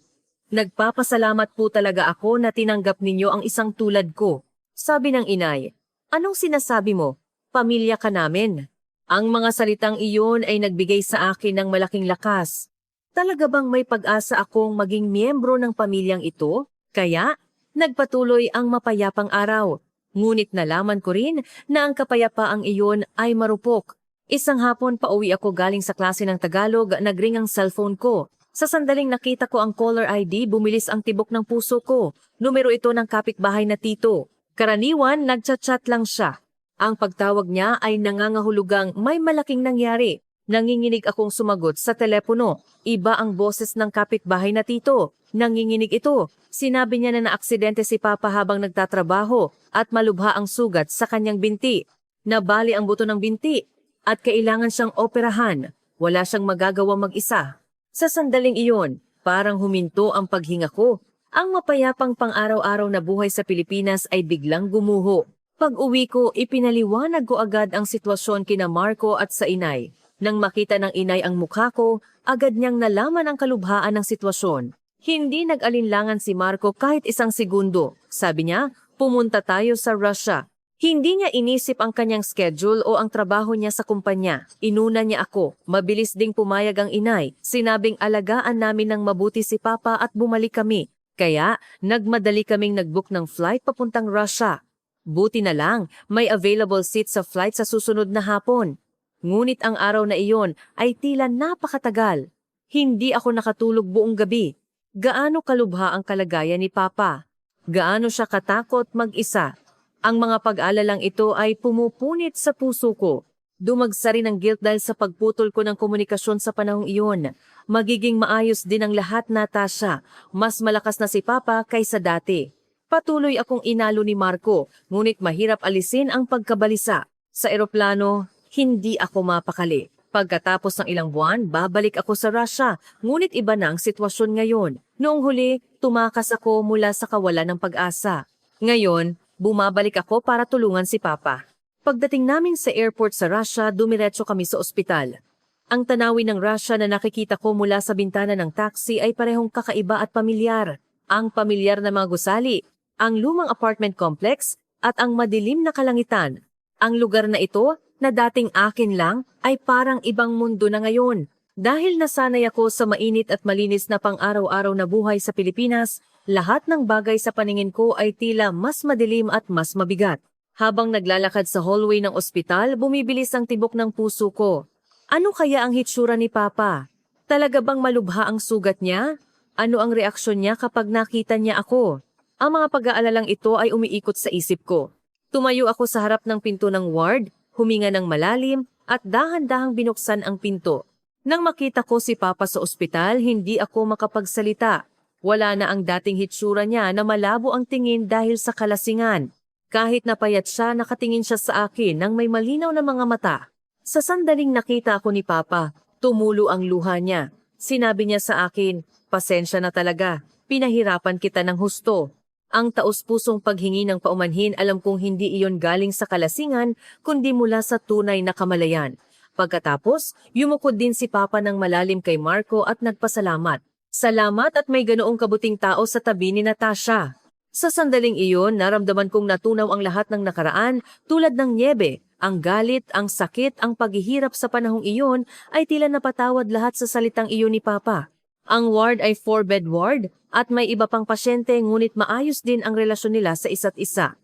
nagpapasalamat po talaga ako na tinanggap ninyo ang isang tulad ko. Sabi ng inay, anong sinasabi mo? Pamilya ka namin. Ang mga salitang iyon ay nagbigay sa akin ng malaking lakas. Talaga bang may pag-asa akong maging miyembro ng pamilyang ito? Kaya, nagpatuloy ang mapayapang araw. Ngunit nalaman ko rin na ang kapayapaang iyon ay marupok. Isang hapon pauwi ako galing sa klase ng Tagalog, nagring ang cellphone ko. Sa sandaling nakita ko ang caller ID, bumilis ang tibok ng puso ko. Numero ito ng kapitbahay na tito. Karaniwan, nagchat-chat lang siya. Ang pagtawag niya ay nangangahulugang may malaking nangyari. Nanginginig akong sumagot sa telepono. Iba ang boses ng kapitbahay na tito. Nanginginig ito. Sinabi niya na naaksidente si Papa habang nagtatrabaho at malubha ang sugat sa kanyang binti. Nabali ang buto ng binti at kailangan siyang operahan. Wala siyang magagawa mag-isa. Sa sandaling iyon, parang huminto ang paghinga ko. Ang mapayapang pang-araw-araw na buhay sa Pilipinas ay biglang gumuho. Pag-uwi ko, ipinaliwanag ko agad ang sitwasyon kina Marco at sa inay. Nang makita ng inay ang mukha ko, agad niyang nalaman ang kalubhaan ng sitwasyon. Hindi nag-alinlangan si Marco kahit isang segundo. Sabi niya, pumunta tayo sa Russia. Hindi niya inisip ang kanyang schedule o ang trabaho niya sa kumpanya. Inuna niya ako. Mabilis ding pumayag ang inay. Sinabing alagaan namin ng mabuti si Papa at bumalik kami. Kaya, nagmadali kaming nag-book ng flight papuntang Russia. Buti na lang, may available seat sa flight sa susunod na hapon. Ngunit ang araw na iyon ay tila napakatagal. Hindi ako nakatulog buong gabi. Gaano kalubha ang kalagayan ni Papa? Gaano siya katakot mag-isa? Ang mga pag-aalalang ito ay pumupunit sa puso ko. Dumagsa rin ang guilt dahil sa pagputol ko ng komunikasyon sa panahong iyon. Magiging maayos din ang lahat, Natasha. Mas malakas na si Papa kaysa dati. Patuloy akong inalo ni Marco, ngunit mahirap alisin ang pagkabalisa. Sa eroplano, hindi ako mapakali. Pagkatapos ng ilang buwan, babalik ako sa Russia, ngunit iba na ang sitwasyon ngayon. Noong huli, tumakas ako mula sa kawalan ng pag-asa. Ngayon, bumabalik ako para tulungan si Papa. Pagdating namin sa airport sa Russia, dumiretso kami sa ospital. Ang tanawin ng Russia na nakikita ko mula sa bintana ng taxi ay parehong kakaiba at pamilyar. Ang pamilyar na mga gusali, ang lumang apartment complex, at ang madilim na kalangitan. Ang lugar na ito, na dating akin lang, ay parang ibang mundo na ngayon. Dahil nasanay ako sa mainit at malinis na pang-araw-araw na buhay sa Pilipinas, lahat ng bagay sa paningin ko ay tila mas madilim at mas mabigat. Habang naglalakad sa hallway ng ospital, bumibilis ang tibok ng puso ko. Ano kaya ang hitsura ni Papa? Talaga bang malubha ang sugat niya? Ano ang reaksyon niya kapag nakita niya ako? Ang mga pag-aalalang ito ay umiikot sa isip ko. Tumayo ako sa harap ng pinto ng ward, huminga ng malalim at dahan-dahang binuksan ang pinto. Nang makita ko si Papa sa ospital, hindi ako makapagsalita. Wala na ang dating hitsura niya na malabo ang tingin dahil sa kalasingan. Kahit napayat siya, nakatingin siya sa akin ng may malinaw na mga mata. Sa sandaling nakita ako ni Papa, tumulo ang luha niya. Sinabi niya sa akin, pasensya na talaga, pinahirapan kita ng husto. Ang taos-pusong paghingi ng paumanhin, alam kong hindi iyon galing sa kalasingan, kundi mula sa tunay na kamalayan. Pagkatapos, yumukod din si Papa ng malalim kay Marco at nagpasalamat. Salamat at may ganoong kabuting tao sa tabi ni Natasha. Sa sandaling iyon, naramdaman kong natunaw ang lahat ng nakaraan tulad ng niebe. Ang galit, ang sakit, ang paghihirap sa panahong iyon ay tila napatawad lahat sa salitang iyon ni Papa. Ang ward ay 4-bed ward at may iba pang pasyente ngunit maayos din ang relasyon nila sa isa't isa.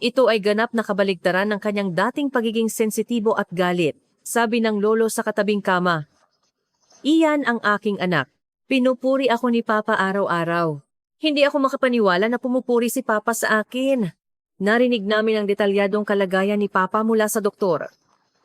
Ito ay ganap na kabaligtaran ng kanyang dating pagiging sensitibo at galit. Sabi ng lolo sa katabing kama, "Iyan ang aking anak. Pinupuri ako ni Papa araw-araw." Hindi ako makapaniwala na pumupuri si Papa sa akin. Narinig namin ang detalyadong kalagayan ni Papa mula sa doktor.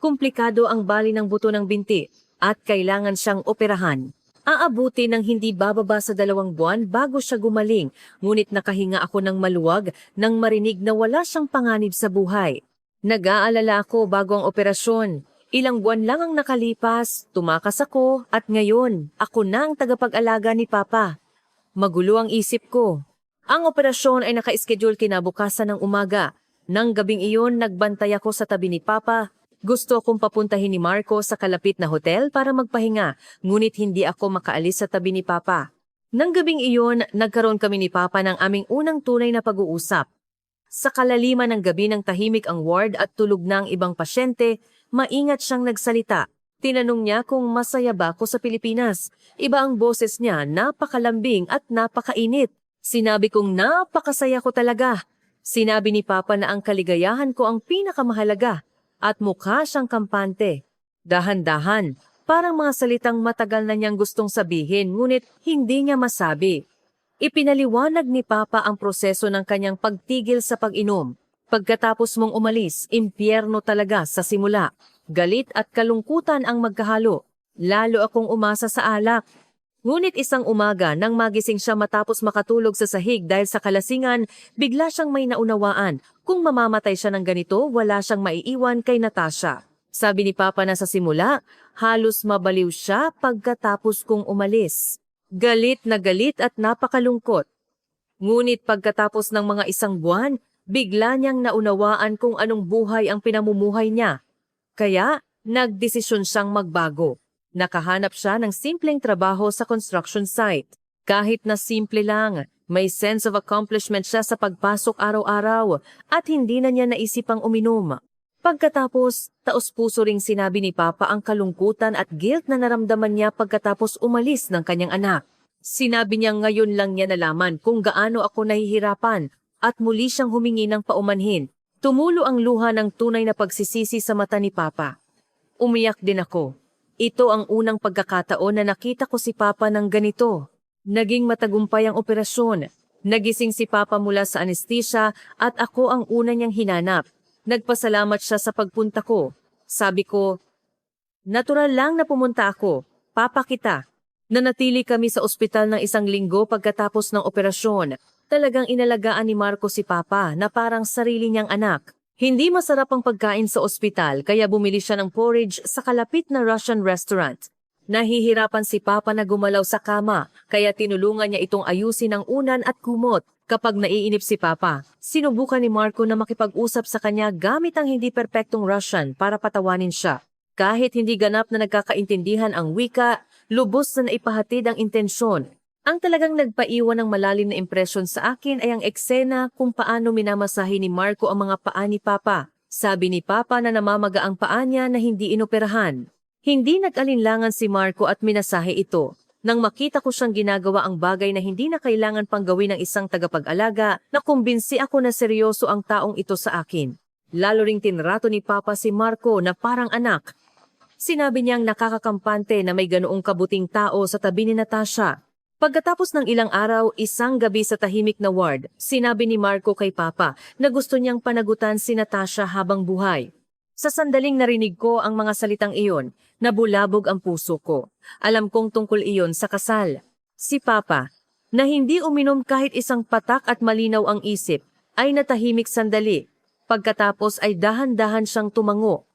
Komplikado ang bali ng buto ng binti at kailangan siyang operahan. Aabuti ng hindi bababa sa 2 buwan bago siya gumaling, ngunit nakahinga ako ng maluwag nang marinig na wala siyang panganib sa buhay. Nag-aalala ako bago ang operasyon. Ilang buwan lang ang nakalipas, tumakas ako at ngayon, ako na ang tagapag-alaga ni Papa. Magulo ang isip ko. Ang operasyon ay naka-schedule kinabukasan ng umaga. Nang gabing iyon, nagbantay ako sa tabi ni Papa. Gusto kong papuntahin ni Marco sa kalapit na hotel para magpahinga, ngunit hindi ako makaalis sa tabi ni Papa. Nang gabing iyon, nagkaroon kami ni Papa ng aming unang tunay na pag-uusap. Sa kalaliman ng gabi ng tahimik ang ward at tulog na ang ibang pasyente, maingat siyang nagsalita. Tinanong niya kung masaya ba ako sa Pilipinas. Iba ang boses niya, napakalambing at napakainit. Sinabi kong napakasaya ko talaga. Sinabi ni Papa na ang kaligayahan ko ang pinakamahalaga at mukha siyang kampante. Dahan-dahan, parang mga salitang matagal na niyang gustong sabihin ngunit hindi niya masabi. Ipinaliwanag ni Papa ang proseso ng kanyang pagtigil sa pag-inom. Pagkatapos mong umalis, impyerno talaga sa simula. Galit at kalungkutan ang magkahalo. Lalo akong umasa sa alak. Ngunit isang umaga nang magising siya matapos makatulog sa sahig dahil sa kalasingan, bigla siyang may naunawaan. Kung mamamatay siya ng ganito, wala siyang maiiwan kay Natasha. Sabi ni Papa na sa simula, halos mabaliw siya pagkatapos kong umalis. Galit na galit at napakalungkot. Ngunit pagkatapos ng mga isang buwan, bigla niyang naunawaan kung anong buhay ang pinamumuhay niya. Kaya, nagdesisyon siyang magbago. Nakahanap siya ng simpleng trabaho sa construction site. Kahit na simple lang, may sense of accomplishment siya sa pagpasok araw-araw at hindi na niya naisipang uminom. Pagkatapos, taos-puso ring sinabi ni Papa ang kalungkutan at guilt na naramdaman niya pagkatapos umalis ng kanyang anak. Sinabi niya ngayon lang niya nalaman kung gaano ako nahihirapan at muli siyang humingi ng paumanhin. Tumulo ang luha ng tunay na pagsisisi sa mata ni Papa. Umiyak din ako. Ito ang unang pagkakataon na nakita ko si Papa ng ganito. Naging matagumpay ang operasyon. Nagising si Papa mula sa anesthesia at ako ang una niyang hinanap. Nagpasalamat siya sa pagpunta ko. Sabi ko, natural lang na pumunta ako. Papa kita. Nanatili kami sa ospital ng 1 linggo pagkatapos ng operasyon. Talagang inalagaan ni Marco si Papa na parang sarili niyang anak. Hindi masarap ang pagkain sa ospital kaya bumili siya ng porridge sa kalapit na Russian restaurant. Nahihirapan si Papa na gumalaw sa kama kaya tinulungan niya itong ayusin ang unan at kumot. Kapag naiinip si Papa, sinubukan ni Marco na makipag-usap sa kanya gamit ang hindi perpektong Russian para patawanin siya. Kahit hindi ganap na nagkakaintindihan ang wika, lubos na naipahatid ang intensyon. Ang talagang nagpaiwan ng malalim na impresyon sa akin ay ang eksena kung paano minamasahe ni Marco ang mga paa ni Papa. Sabi ni Papa na namamaga ang paa niya na hindi inoperahan. Hindi nag-alinlangan si Marco at minasahe ito. Nang makita ko siyang ginagawa ang bagay na hindi na kailangan pang gawin ng isang tagapag-alaga, nakumbinsi ako na seryoso ang taong ito sa akin. Lalo ring tinrato ni Papa si Marco na parang anak. Sinabi niyang nakakakampante na may ganoong kabuting tao sa tabi ni Natasha. Pagkatapos ng ilang araw, isang gabi sa tahimik na ward, sinabi ni Marco kay Papa na gusto niyang panagutan si Natasha habang buhay. Sa sandaling narinig ko ang mga salitang iyon, nabulabog ang puso ko. Alam kong tungkol iyon sa kasal. Si Papa, na hindi uminom kahit isang patak at malinaw ang isip, ay natahimik sandali. Pagkatapos ay dahan-dahan siyang tumango.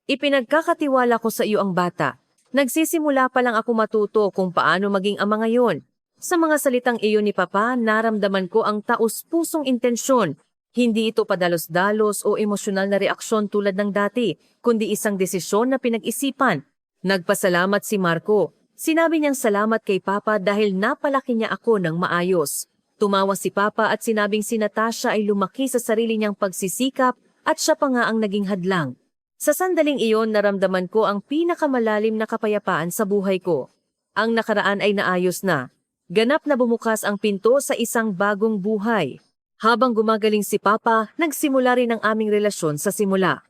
Ipinagkakatiwala ko sa iyo ang bata. Nagsisimula pa lang ako matuto kung paano maging ama ngayon. Sa mga salitang iyon ni Papa, naramdaman ko ang taos-pusong intensyon. Hindi ito padalos-dalos o emosyonal na reaksyon tulad ng dati, kundi isang desisyon na pinag-isipan. Nagpasalamat si Marco. Sinabi niyang salamat kay Papa dahil napalaki niya ako ng maayos. Tumawa si Papa at sinabing si Natasha ay lumaki sa sarili niyang pagsisikap at siya pa nga ang naging hadlang. Sa sandaling iyon, naramdaman ko ang pinakamalalim na kapayapaan sa buhay ko. Ang nakaraan ay naayos na. Ganap na bumukas ang pinto sa isang bagong buhay. Habang gumagaling si Papa, nagsimula rin ang aming relasyon sa simula.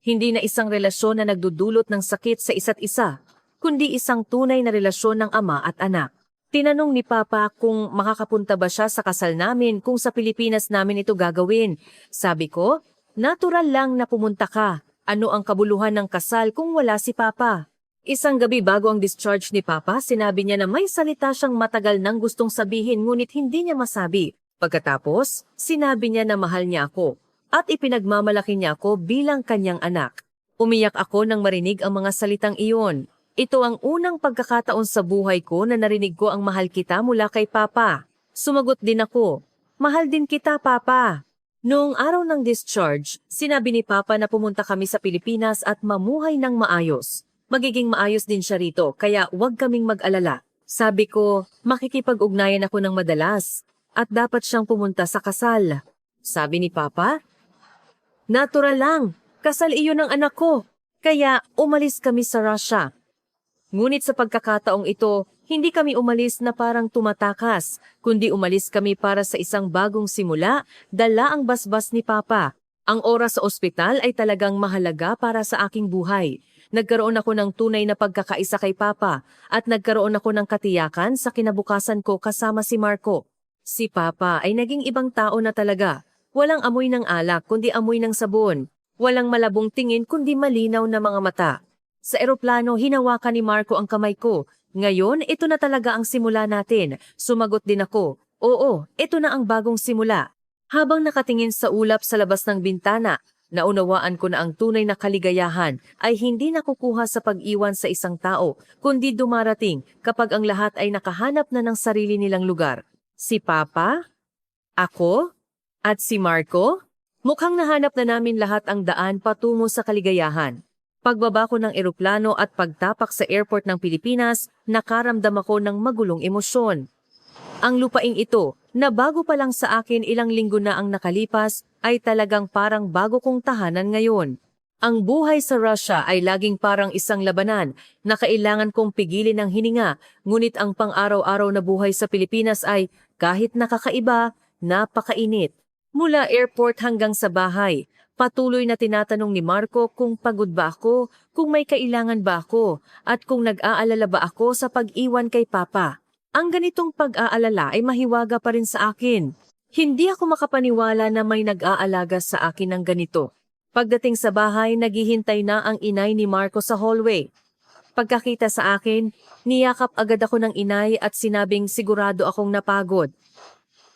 Hindi na isang relasyon na nagdudulot ng sakit sa isa't isa, kundi isang tunay na relasyon ng ama at anak. Tinanong ni Papa kung makakapunta ba siya sa kasal namin kung sa Pilipinas namin ito gagawin. Sabi ko, natural lang na pumunta ka. Ano ang kabuluhan ng kasal kung wala si Papa? Isang gabi bago ang discharge ni Papa, sinabi niya na may salita siyang matagal nang gustong sabihin ngunit hindi niya masabi. Pagkatapos, sinabi niya na mahal niya ako at ipinagmamalaki niya ako bilang kanyang anak. Umiyak ako nang marinig ang mga salitang iyon. Ito ang unang pagkakataon sa buhay ko na narinig ko ang mahal kita mula kay Papa. Sumagot din ako, mahal din kita, Papa. Noong araw ng discharge, sinabi ni Papa na pumunta kami sa Pilipinas at mamuhay ng maayos. Magiging maayos din siya rito, kaya huwag kaming mag-alala. Sabi ko, makikipag-ugnayan ako ng madalas. At dapat siyang pumunta sa kasal. Sabi ni Papa, natural lang, kasal iyon ng anak ko, kaya umalis kami sa Russia. Ngunit sa pagkakataong ito, Hindi kami umalis na parang tumatakas, kundi umalis kami para sa isang bagong simula, dala ang basbas ni Papa. Ang oras sa ospital ay talagang mahalaga para sa aking buhay. Nagkaroon ako ng tunay na pagkakaisa kay Papa at nagkaroon ako ng katiyakan sa kinabukasan ko kasama si Marco. Si Papa ay naging ibang tao na talaga. Walang amoy ng alak kundi amoy ng sabon. Walang malabong tingin kundi malinaw na mga mata. Sa eroplano, hinawakan ni Marco ang kamay ko. Ngayon, ito na talaga ang simula natin. Sumagot din ako. Oo, ito na ang bagong simula. Habang nakatingin sa ulap sa labas ng bintana, naunawaan ko na ang tunay na kaligayahan ay hindi nakukuha sa pag-iwan sa isang tao, kundi dumarating kapag ang lahat ay nakahanap na ng sarili nilang lugar. Si Papa, ako, at si Marco, mukhang nahanap na namin lahat ang daan patungo sa kaligayahan. Pagbaba ko ng eroplano at pagtapak sa airport ng Pilipinas, nakaramdam ako ng magulong emosyon. Ang lupaing ito, na bago pa lang sa akin ilang linggo na ang nakalipas, ay talagang parang bago kong tahanan ngayon. Ang buhay sa Russia ay laging parang isang labanan na kailangan kong pigilin ang hininga, ngunit ang pang-araw-araw na buhay sa Pilipinas ay, kahit nakakaiba, napakainit. Mula airport hanggang sa bahay, patuloy na tinatanong ni Marco kung pagod ba ako, kung may kailangan ba ako, at kung nag-aalala ba ako sa pag-iwan kay Papa. Ang ganitong pag-aalala ay mahiwaga pa rin sa akin. Hindi ako makapaniwala na may nag-aalaga sa akin ng ganito. Pagdating sa bahay, naghihintay na ang inay ni Marco sa hallway. Pagkakita sa akin, niyakap agad ako ng inay at sinabing sigurado akong napagod.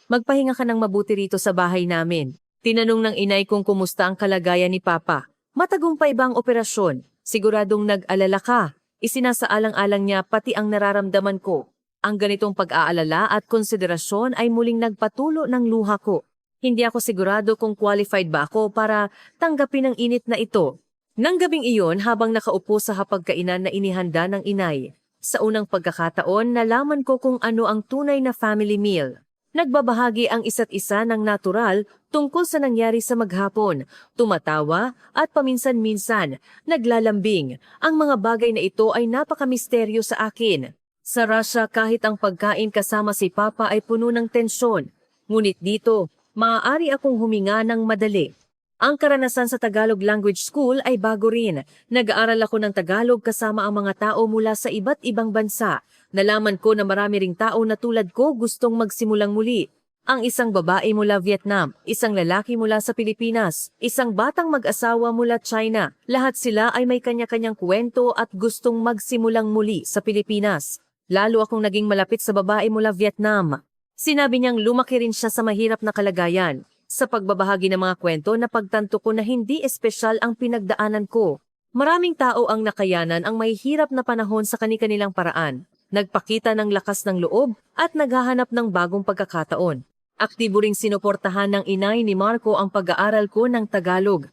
Magpahinga ka ng mabuti rito sa bahay namin. Tinanong ng inay kung kumusta ang kalagayan ni Papa. Matagumpay ba ang operasyon? Siguradong nag-alala ka. Isinasaalang-alang niya pati ang nararamdaman ko. Ang ganitong pag-aalala at konsiderasyon ay muling nagpatulo ng luha ko. Hindi ako sigurado kung qualified ba ako para tanggapin ang init na ito. Nang gabing iyon, habang nakaupo sa hapagkainan na inihanda ng inay, sa unang pagkakataon nalaman ko kung ano ang tunay na family meal. Nagbabahagi ang isa't isa ng natural tungkol sa nangyari sa maghapon, tumatawa at paminsan-minsan naglalambing. Ang mga bagay na ito ay napakamisteryo sa akin. Sa Russia, kahit ang pagkain kasama si Papa ay puno ng tensyon. Ngunit dito, maaari akong huminga ng madali. Ang karanasan sa Tagalog Language School ay bago rin. Nag-aaral ako ng Tagalog kasama ang mga tao mula sa iba't ibang bansa. Nalaman ko na marami ring tao na tulad ko gustong magsimulang muli. Ang isang babae mula Vietnam, isang lalaki mula sa Pilipinas, isang batang mag-asawa mula China. Lahat sila ay may kanya-kanyang kwento at gustong magsimulang muli sa Pilipinas. Lalo akong naging malapit sa babae mula Vietnam. Sinabi niyang lumaki rin siya sa mahirap na kalagayan. Sa pagbabahagi ng mga kwento, napagtanto ko na hindi espesyal ang pinagdaanan ko. Maraming tao ang nakayanan ang may hirap na panahon sa kani-kanilang paraan. Nagpakita ng lakas ng loob at naghahanap ng bagong pagkakataon. Aktibo ring sinuportahan ng inay ni Marco ang pag-aaral ko ng Tagalog.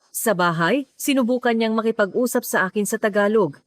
Sa bahay, sinubukan niyang makipag-usap sa akin sa Tagalog.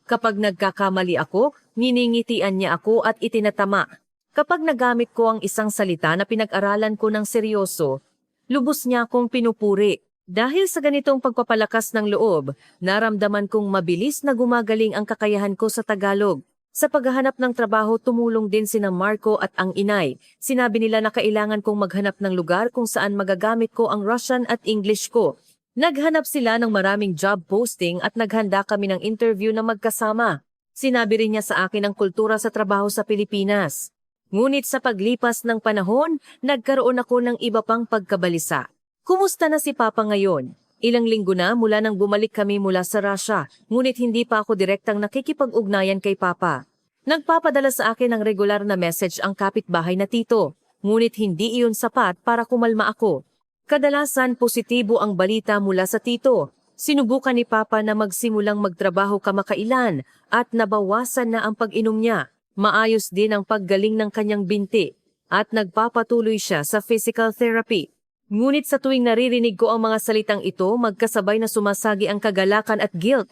Kapag nagkakamali ako, niningitian niya ako at itinatama. Kapag nagamit ko ang isang salita na pinag-aralan ko ng seryoso, lubos niya akong pinupuri. Dahil sa ganitong pagpapalakas ng loob, naramdaman kong mabilis na gumagaling ang kakayahan ko sa Tagalog. Sa paghahanap ng trabaho, tumulong din sina Marco at ang inay. Sinabi nila na kailangan kong maghanap ng lugar kung saan magagamit ko ang Russian at English ko. Naghanap sila ng maraming job posting at naghanda kami ng interview na magkasama. Sinabi rin niya sa akin ang kultura sa trabaho sa Pilipinas. Ngunit sa paglipas ng panahon, nagkaroon ako ng iba pang pagkabalisa. Kumusta na si Papa ngayon? Ilang linggo na mula nang bumalik kami mula sa Russia, ngunit hindi pa ako direktang nakikipag-ugnayan kay Papa. Nagpapadala sa akin ng regular na message ang kapitbahay na tito, ngunit hindi iyon sapat para kumalma ako. Kadalasan positibo ang balita mula sa tito. Sinubukan ni Papa na magsimulang magtrabaho kamakailan at nabawasan na ang pag-inom niya. Maayos din ang paggaling ng kanyang binti at nagpapatuloy siya sa physical therapy. Ngunit sa tuwing naririnig ko ang mga salitang ito, magkasabay na sumasagi ang kagalakan at guilt.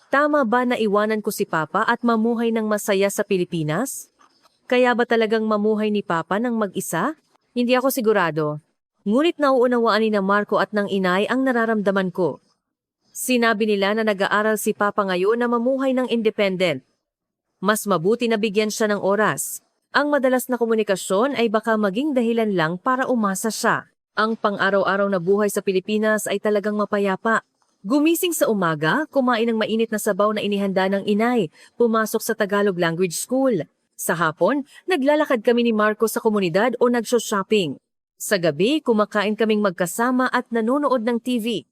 Tama ba na iwanan ko si Papa at mamuhay ng masaya sa Pilipinas? Kaya ba talagang mamuhay ni Papa ng mag-isa? Hindi ako sigurado. Ngunit nauunawaan ni na Marco at ng inay ang nararamdaman ko. Sinabi nila na nag-aaral si Papa ngayon na mamuhay ng independent. Mas mabuti na bigyan siya ng oras. Ang madalas na komunikasyon ay baka maging dahilan lang para umasa siya. Ang pang-araw-araw na buhay sa Pilipinas ay talagang mapayapa. Gumising sa umaga, kumain ng mainit na sabaw na inihanda ng inay, pumasok sa Tagalog Language School. Sa hapon, naglalakad kami ni Marco sa komunidad o nagsho-shopping. Sa gabi, kumakain kaming magkasama at nanonood ng TV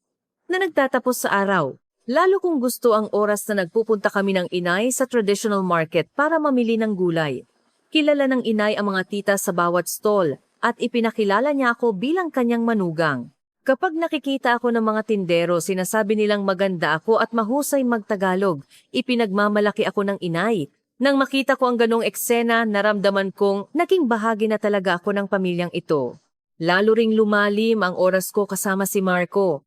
na nagtatapos sa araw. Lalo kung gusto ang oras na nagpupunta kami ng inay sa traditional market para mamili ng gulay. Kilala ng inay ang mga tita sa bawat stall at ipinakilala niya ako bilang kanyang manugang. Kapag nakikita ako ng mga tindero, sinasabi nilang maganda ako at mahusay magtagalog. Ipinagmamalaki ako ng inay. Nang makita ko ang ganong eksena, naramdaman kong naging bahagi na talaga ako ng pamilyang ito. Lalo ring lumalim ang oras ko kasama si Marco.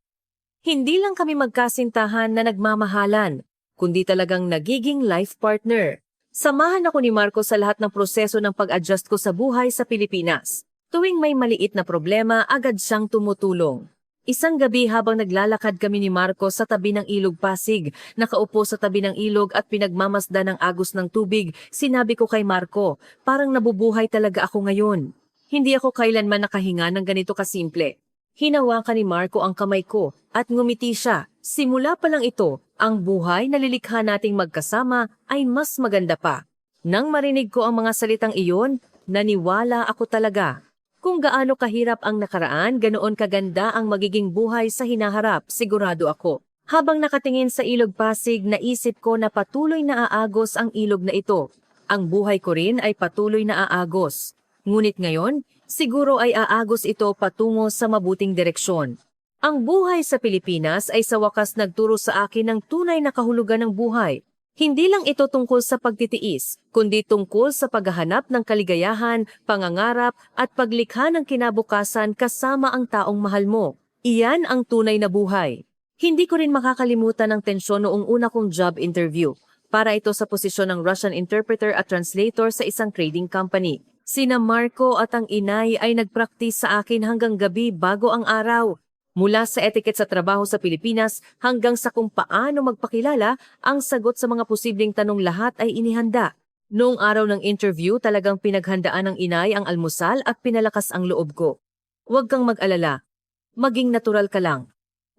Hindi lang kami magkasintahan na nagmamahalan, kundi talagang nagiging life partner. Samahan ako ni Marco sa lahat ng proseso ng pag-adjust ko sa buhay sa Pilipinas. Tuwing may maliit na problema, agad siyang tumutulong. Isang gabi habang naglalakad kami ni Marco sa tabi ng Ilog Pasig, nakaupo sa tabi ng ilog at pinagmamasdan ng agos ng tubig, sinabi ko kay Marco, parang nabubuhay talaga ako ngayon. Hindi ako kailanman nakahinga ng ganito kasimple. Hinawakan ni Marco ang kamay ko at ngumiti siya. Simula pa lang ito, ang buhay na lilikha nating magkasama ay mas maganda pa. Nang marinig ko ang mga salitang iyon, naniwala ako talaga. Kung gaano kahirap ang nakaraan, ganoon kaganda ang magiging buhay sa hinaharap, sigurado ako. Habang nakatingin sa Ilog Pasig, naisip ko na patuloy na aagos ang ilog na ito. Ang buhay ko rin ay patuloy na aagos. Ngunit ngayon, siguro ay aagos ito patungo sa mabuting direksyon. Ang buhay sa Pilipinas ay sa wakas nagturo sa akin ng tunay na kahulugan ng buhay. Hindi lang ito tungkol sa pagtitiis, kundi tungkol sa paghahanap ng kaligayahan, pangangarap at paglikha ng kinabukasan kasama ang taong mahal mo. Iyan ang tunay na buhay. Hindi ko rin makakalimutan ang tensyon noong una kong job interview. Para ito sa posisyon ng Russian interpreter at translator sa isang trading company. Sina Marco at ang inay ay nagpraktis sa akin hanggang gabi bago ang araw. Mula sa etiquette sa trabaho sa Pilipinas hanggang sa kung paano magpakilala, ang sagot sa mga posibleng tanong lahat ay inihanda. Noong araw ng interview, talagang pinaghandaan ng inay ang almusal at pinalakas ang loob ko. Huwag kang mag-alala. Maging natural ka lang.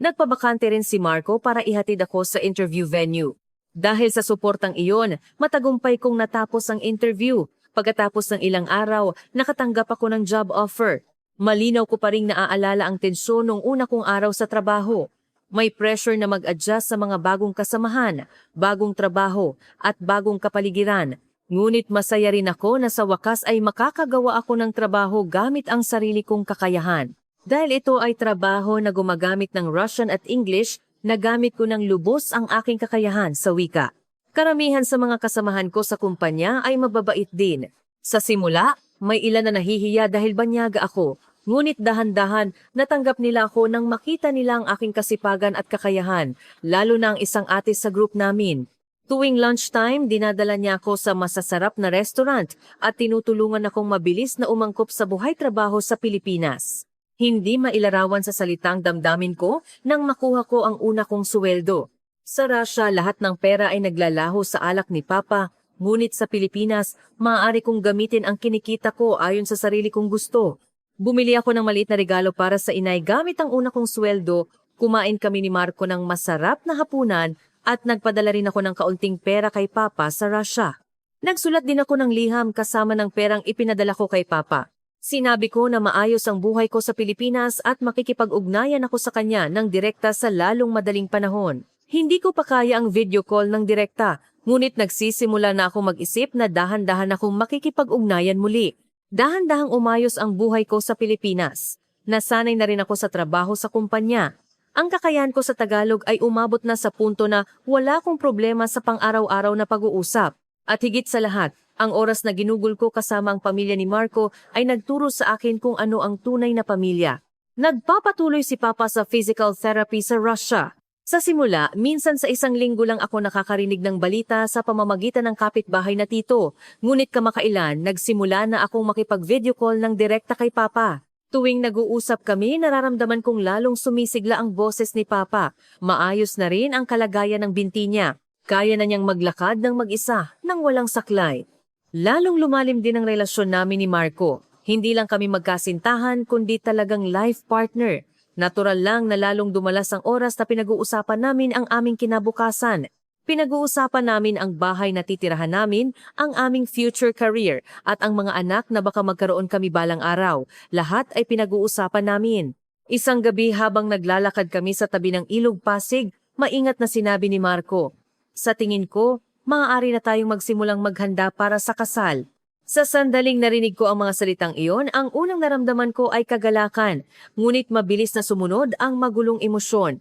Nagpabakante rin si Marco para ihatid ako sa interview venue. Dahil sa suportang iyon, matagumpay kong natapos ang interview. Pagkatapos ng ilang araw, nakatanggap ako ng job offer. Malinaw ko pa ring naaalala ang tensyon nung una kong araw sa trabaho. May pressure na mag-adjust sa mga bagong kasamahan, bagong trabaho, at bagong kapaligiran. Ngunit masaya rin ako na sa wakas ay makakagawa ako ng trabaho gamit ang sarili kong kakayahan. Dahil ito ay trabaho na gumagamit ng Russian at English, nagamit ko ng lubos ang aking kakayahan sa wika. Karamihan sa mga kasamahan ko sa kumpanya ay mababait din. Sa simula, may ilan na nahihiya dahil banyaga ako. Ngunit dahan-dahan, natanggap nila ako nang makita nila ang aking kasipagan at kakayahan, lalo na ang isang ate sa group namin. Tuwing lunchtime, dinadala niya ako sa masasarap na restaurant at tinutulungan akong mabilis na umangkop sa buhay trabaho sa Pilipinas. Hindi mailarawan sa salitang damdamin ko nang makuha ko ang una kong suweldo. Sa Russia, lahat ng pera ay naglalaho sa alak ni Papa, ngunit sa Pilipinas, maaari kong gamitin ang kinikita ko ayon sa sarili kong gusto. Bumili ako ng maliit na regalo para sa inay gamit ang una kong sweldo, kumain kami ni Marco ng masarap na hapunan at nagpadala rin ako ng kaunting pera kay Papa sa Russia. Nagsulat din ako ng liham kasama ng perang ipinadala ko kay Papa. Sinabi ko na maayos ang buhay ko sa Pilipinas at makikipag-ugnayan ako sa kanya ng direkta sa lalong madaling panahon. Hindi ko pa kaya ang video call ng direkta, ngunit nagsisimula na ako mag-isip na dahan-dahan akong makikipag-ugnayan muli. Dahan-dahang umayos ang buhay ko sa Pilipinas. Nasanay na rin ako sa trabaho sa kumpanya. Ang kakayahan ko sa Tagalog ay umabot na sa punto na wala akong problema sa pang-araw-araw na pag-uusap. At higit sa lahat, ang oras na ginugol ko kasama ang pamilya ni Marco ay nagturo sa akin kung ano ang tunay na pamilya. Nagpapatuloy si Papa sa physical therapy sa Russia. Sa simula, minsan sa isang linggo lang ako nakakarinig ng balita sa pamamagitan ng kapitbahay na tito. Ngunit kamakailan, nagsimula na akong makipag-video call ng direkta kay Papa. Tuwing nag-uusap kami, nararamdaman kong lalong sumisigla ang boses ni Papa. Maayos na rin ang kalagayan ng binti niya. Kaya na niyang maglakad ng mag-isa nang walang saklay. Lalong lumalim din ang relasyon namin ni Marco. Hindi lang kami magkasintahan kundi talagang life partner. Natural lang na lalong dumalas ang oras na pinag-uusapan namin ang aming kinabukasan. Pinag-uusapan namin ang bahay na titirahan namin, ang aming future career, at ang mga anak na baka magkaroon kami balang araw. Lahat ay pinag-uusapan namin. Isang gabi habang naglalakad kami sa tabi ng Ilog Pasig, maingat na sinabi ni Marco, "Sa tingin ko, maaari na tayong magsimulang maghanda para sa kasal." Sa sandaling narinig ko ang mga salitang iyon, ang unang naramdaman ko ay kagalakan, ngunit mabilis na sumunod ang magulong emosyon.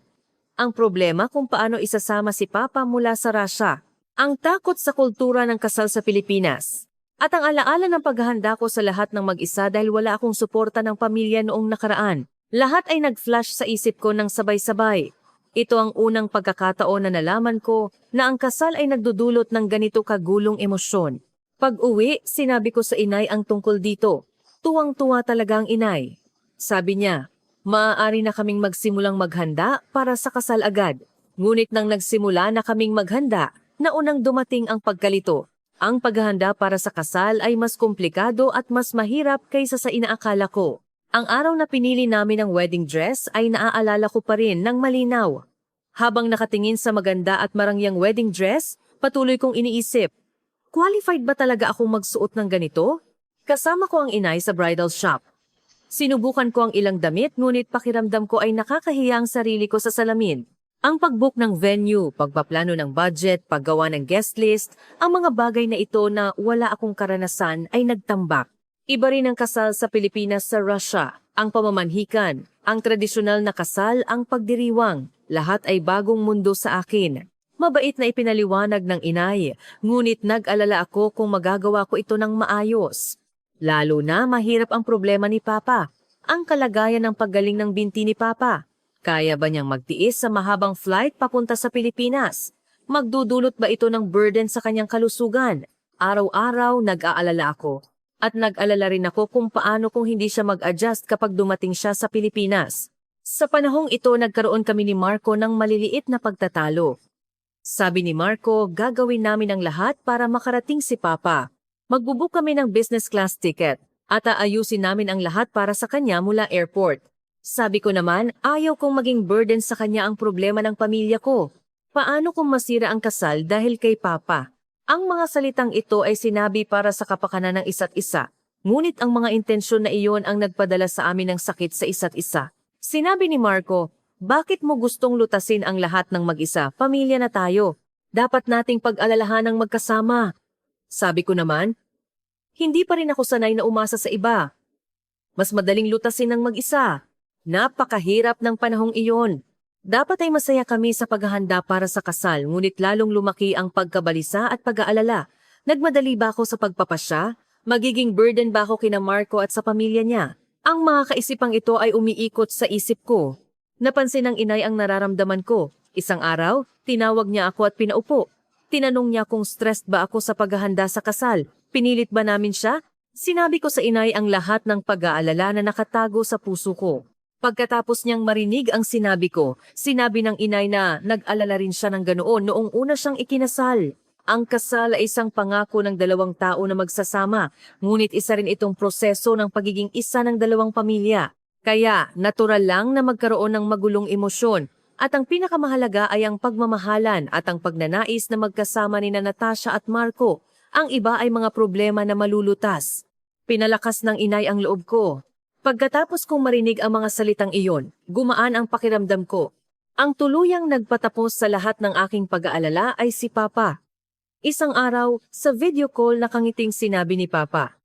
Ang problema kung paano isasama si Papa mula sa Russia, ang takot sa kultura ng kasal sa Pilipinas, at ang alaala ng paghahanda ko sa lahat ng mag-isa dahil wala akong suporta ng pamilya noong nakaraan. Lahat ay nag-flash sa isip ko ng sabay-sabay. Ito ang unang pagkakataon na nalaman ko na ang kasal ay nagdudulot ng ganito kagulong emosyon. Pag-uwi, sinabi ko sa inay ang tungkol dito. Tuwang-tuwa talaga ang inay. Sabi niya, maaari na kaming magsimulang maghanda para sa kasal agad. Ngunit nang nagsimula na kaming maghanda, naunang dumating ang pagkalito. Ang paghahanda para sa kasal ay mas komplikado at mas mahirap kaysa sa inaakala ko. Ang araw na pinili namin ang wedding dress ay naaalala ko pa rin ng malinaw. Habang nakatingin sa maganda at marangyang wedding dress, patuloy kong iniisip, qualified ba talaga akong magsuot ng ganito? Kasama ko ang inay sa bridal shop. Sinubukan ko ang ilang damit ngunit pakiramdam ko ay nakakahiya ang sarili ko sa salamin. Ang pag-book ng venue, pagpaplano ng budget, paggawa ng guest list, ang mga bagay na ito na wala akong karanasan ay nagtambak. Iba rin ang kasal sa Pilipinas sa Russia, ang pamamanhikan, ang tradisyonal na kasal, ang pagdiriwang, lahat ay bagong mundo sa akin. Mabait na ipinaliwanag ng inay, ngunit nag-alala ako kung magagawa ko ito ng maayos. Lalo na mahirap ang problema ni Papa, ang kalagayan ng paggaling ng binti ni Papa. Kaya ba niyang magtiis sa mahabang flight papunta sa Pilipinas? Magdudulot ba ito ng burden sa kanyang kalusugan? Araw-araw nag-aalala ako. At nag-alala rin ako kung paano kung hindi siya mag-adjust kapag dumating siya sa Pilipinas. Sa panahong ito nagkaroon kami ni Marco ng maliliit na pagtatalo. Sabi ni Marco, gagawin namin ang lahat para makarating si Papa. Magbubook kami ng business class ticket at aayusin namin ang lahat para sa kanya mula airport. Sabi ko naman, ayaw kong maging burden sa kanya ang problema ng pamilya ko. Paano kung masira ang kasal dahil kay Papa? Ang mga salitang ito ay sinabi para sa kapakanan ng isa't isa. Ngunit ang mga intensyon na iyon ang nagpadala sa amin ng sakit sa isa't isa. Sinabi ni Marco, bakit mo gustong lutasin ang lahat ng mag-isa? Pamilya na tayo. Dapat nating pag-alalahan ng magkasama. Sabi ko naman, hindi pa rin ako sanay na umasa sa iba. Mas madaling lutasin ng mag-isa. Napakahirap ng panahong iyon. Dapat ay masaya kami sa paghahanda para sa kasal, ngunit lalong lumaki ang pagkabalisa at pag-aalala. Nagmadali ba ako sa pagpapasya? Magiging burden ba ako kina Marco at sa pamilya niya? Ang mga kaisipang ito ay umiikot sa isip ko. Napansin ng inay ang nararamdaman ko. Isang araw, tinawag niya ako at pinaupo. Tinanong niya kung stressed ba ako sa paghahanda sa kasal. Pinilit ba namin siya? Sinabi ko sa inay ang lahat ng pag-aalala na nakatago sa puso ko. Pagkatapos niyang marinig ang sinabi ko, sinabi ng inay na nag-alala rin siya ng ganoon noong una siyang ikinasal. Ang kasal ay isang pangako ng dalawang tao na magsasama, ngunit isa rin itong proseso ng pagiging isa ng dalawang pamilya. Kaya, natural lang na magkaroon ng magulong emosyon, at ang pinakamahalaga ay ang pagmamahalan at ang pagnanais na magkasama ni Natasha at Marco. Ang iba ay mga problema na malulutas. Pinalakas ng inay ang loob ko. Pagkatapos kong marinig ang mga salitang iyon, gumaan ang pakiramdam ko. Ang tuluyang nagpatapos sa lahat ng aking pag-aalala ay si Papa. Isang araw, sa video call nakangiting sinabi ni Papa,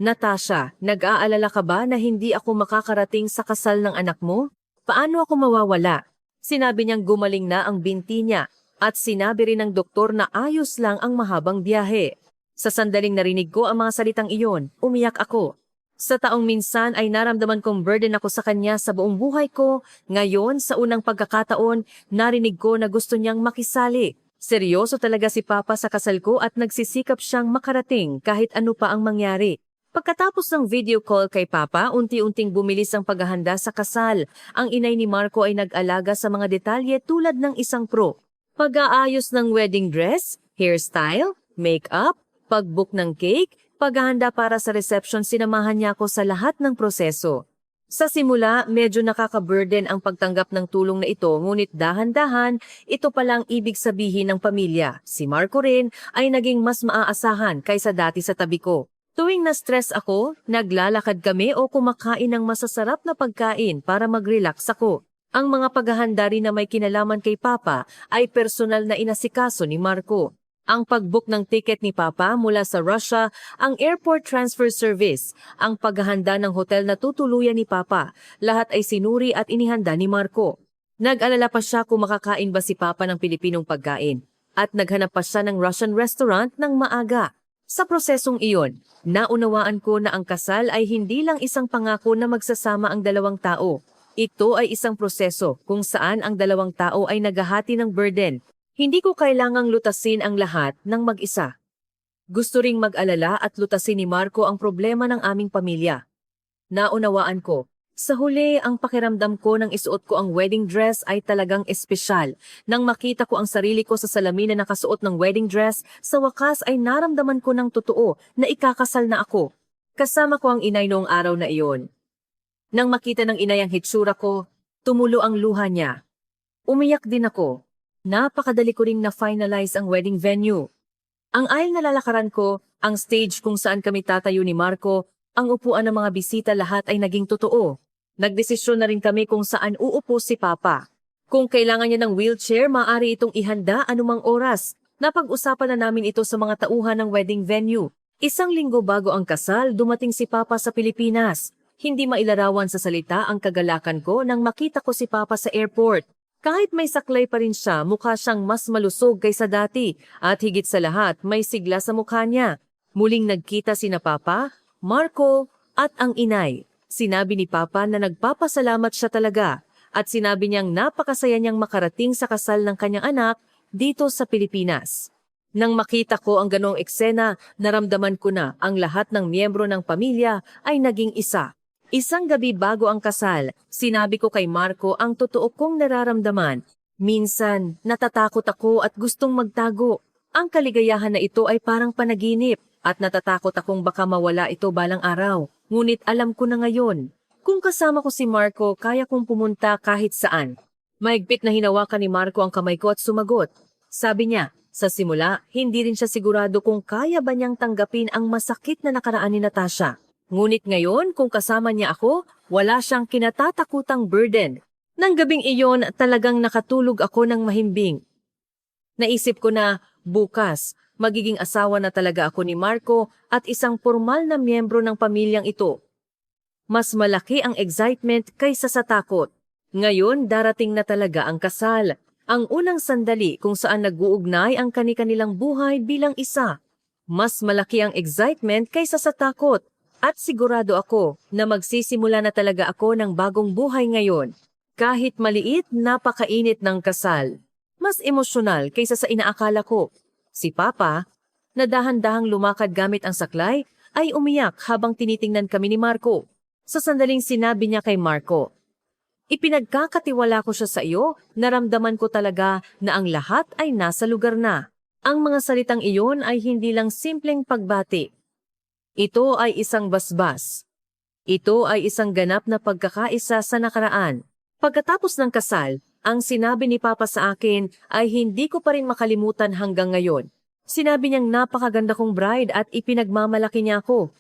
Natasha, nag-aalala ka ba na hindi ako makakarating sa kasal ng anak mo? Paano ako mawawala? Sinabi niyang gumaling na ang binti niya at sinabi rin ng doktor na ayos lang ang mahabang biyahe. Sa sandaling narinig ko ang mga salitang iyon, umiyak ako. Sa taong minsan ay naramdaman kong burden ako sa kanya sa buong buhay ko. Ngayon, sa unang pagkakataon, narinig ko na gusto niyang makisali. Seryoso talaga si Papa sa kasal ko at nagsisikap siyang makarating kahit ano pa ang mangyari. Pagkatapos ng video call kay Papa, unti-unting bumilis ang paghahanda sa kasal. Ang inay ni Marco ay nag-alaga sa mga detalye tulad ng isang pro. Pag-aayos ng wedding dress, hairstyle, makeup, pag-book ng cake, paghahanda para sa reception, sinamahan niya ako sa lahat ng proseso. Sa simula, medyo nakaka-burden ang pagtanggap ng tulong na ito, ngunit dahan-dahan, ito palang ibig sabihin ng pamilya. Si Marco rin ay naging mas maaasahan kaysa dati sa tabi ko. Tuwing na-stress ako, naglalakad kami o kumakain ng masasarap na pagkain para mag-relax ako. Ang mga paghahanda rin na may kinalaman kay Papa ay personal na inasikaso ni Marco. Ang pag-book ng ticket ni Papa mula sa Russia, ang airport transfer service, ang paghahanda ng hotel na tutuluyan ni Papa, lahat ay sinuri at inihanda ni Marco. Nag-alala pa siya kung makakain ba si Papa ng Pilipinong pagkain at naghanap pa siya ng Russian restaurant ng maaga. Sa prosesong iyon, naunawaan ko na ang kasal ay hindi lang isang pangako na magsasama ang dalawang tao. Ito ay isang proseso kung saan ang dalawang tao ay naghahati ng burden. Hindi ko kailangang lutasin ang lahat ng mag-isa. Gusto ring mag-alala at lutasin ni Marco ang problema ng aming pamilya. Naunawaan ko. Sa huli, ang pakiramdam ko nang isuot ko ang wedding dress ay talagang espesyal. Nang makita ko ang sarili ko sa salamin na nakasuot ng wedding dress, sa wakas ay naramdaman ko ng totoo na ikakasal na ako. Kasama ko ang inay noong araw na iyon. Nang makita ng inay ang hitsura ko, tumulo ang luha niya. Umiyak din ako. Napakadali ko ring na-finalize ang wedding venue. Ang aisle na lalakaran ko, ang stage kung saan kami tatayo ni Marco, ang upuan ng mga bisita, lahat ay naging totoo. Nagdesisyon na rin kami kung saan uupo si Papa. Kung kailangan niya ng wheelchair, maaari itong ihanda anumang oras. Napag-usapan na namin ito sa mga tauhan ng wedding venue. 1 linggo bago ang kasal, dumating si Papa sa Pilipinas. Hindi mailarawan sa salita ang kagalakan ko nang makita ko si Papa sa airport. Kahit may saklay pa rin siya, mukha siyang mas malusog kaysa dati at higit sa lahat may sigla sa mukha niya. Muling nagkita sina Papa, Marco at ang inay. Sinabi ni Papa na nagpapasalamat siya talaga at sinabi niyang napakasaya niyang makarating sa kasal ng kanyang anak dito sa Pilipinas. Nang makita ko ang ganong eksena, naramdaman ko na ang lahat ng miyembro ng pamilya ay naging isa. 1 gabi bago ang kasal, sinabi ko kay Marco ang totoo kong nararamdaman. Minsan, natatakot ako at gustong magtago. Ang kaligayahan na ito ay parang panaginip at natatakot akong baka mawala ito balang araw. Ngunit alam ko na ngayon, kung kasama ko si Marco, kaya kong pumunta kahit saan. Mahigpit na hinawakan ni Marco ang kamay ko at sumagot. Sabi niya, sa simula, hindi rin siya sigurado kung kaya ba niyang tanggapin ang masakit na nakaraan ni Natasha. Ngunit ngayon, kung kasama niya ako, wala siyang kinatatakutang burden. Nang gabing iyon, talagang nakatulog ako ng mahimbing. Naisip ko na, bukas, magiging asawa na talaga ako ni Marco at isang formal na miyembro ng pamilyang ito. Mas malaki ang excitement kaysa sa takot. Ngayon, darating na talaga ang kasal. Ang unang sandali kung saan nag-uugnay ang kani-kanilang buhay bilang isa. Mas malaki ang excitement kaysa sa takot. At sigurado ako na magsisimula na talaga ako ng bagong buhay ngayon. Kahit maliit, napakainit ng kasal. Mas emosyonal kaysa sa inaakala ko. Si Papa, na dahan-dahang lumakad gamit ang saklay, ay umiyak habang tinitingnan kami ni Marco. Sa sandaling sinabi niya kay Marco, "Ipinagkakatiwala ko siya sa iyo, naramdaman ko talaga na ang lahat ay nasa lugar na." Ang mga salitang iyon ay hindi lang simpleng pagbati. Ito ay isang basbas. Ito ay isang ganap na pagkakaisa sa nakaraan. Pagkatapos ng kasal, ang sinabi ni Papa sa akin ay hindi ko pa rin makalimutan hanggang ngayon. Sinabi niyang napakaganda kong bride at ipinagmamalaki niya ako.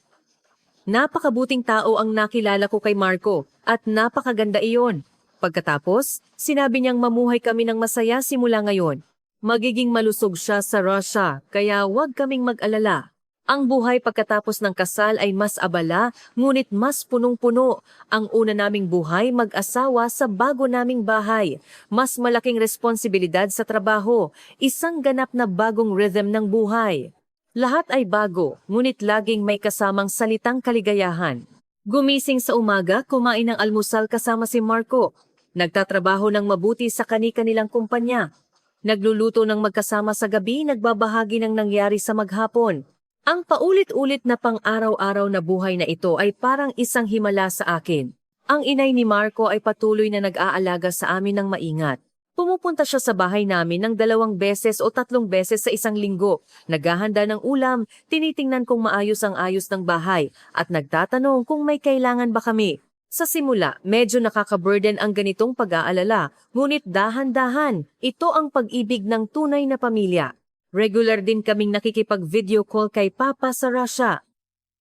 Napakabuting tao ang nakilala ko kay Marco at napakaganda iyon. Pagkatapos, sinabi niyang mamuhay kami ng masaya simula ngayon. Magiging malusog siya sa Russia, kaya huwag kaming mag-alala. Ang buhay pagkatapos ng kasal ay mas abala, ngunit mas punong-puno. Ang una naming buhay mag-asawa sa bago naming bahay. Mas malaking responsibilidad sa trabaho. Isang ganap na bagong rhythm ng buhay. Lahat ay bago, ngunit laging may kasamang salitang kaligayahan. Gumising sa umaga, kumain ng almusal kasama si Marco. Nagtatrabaho ng mabuti sa kani-kanilang kumpanya. Nagluluto ng magkasama sa gabi, nagbabahagi ng nangyari sa maghapon. Ang paulit-ulit na pang-araw-araw na buhay na ito ay parang isang himala sa akin. Ang inay ni Marco ay patuloy na nag-aalaga sa amin ng maingat. Pumupunta siya sa bahay namin ng 2 beses o 3 beses sa isang linggo. Naghahanda ng ulam, tinitingnan kung maayos ang ayos ng bahay, at nagtatanong kung may kailangan ba kami. Sa simula, medyo nakaka-burden ang ganitong pag-aalala, ngunit dahan-dahan, ito ang pag-ibig ng tunay na pamilya. Regular din kaming nakikipag-video call kay Papa sa Russia.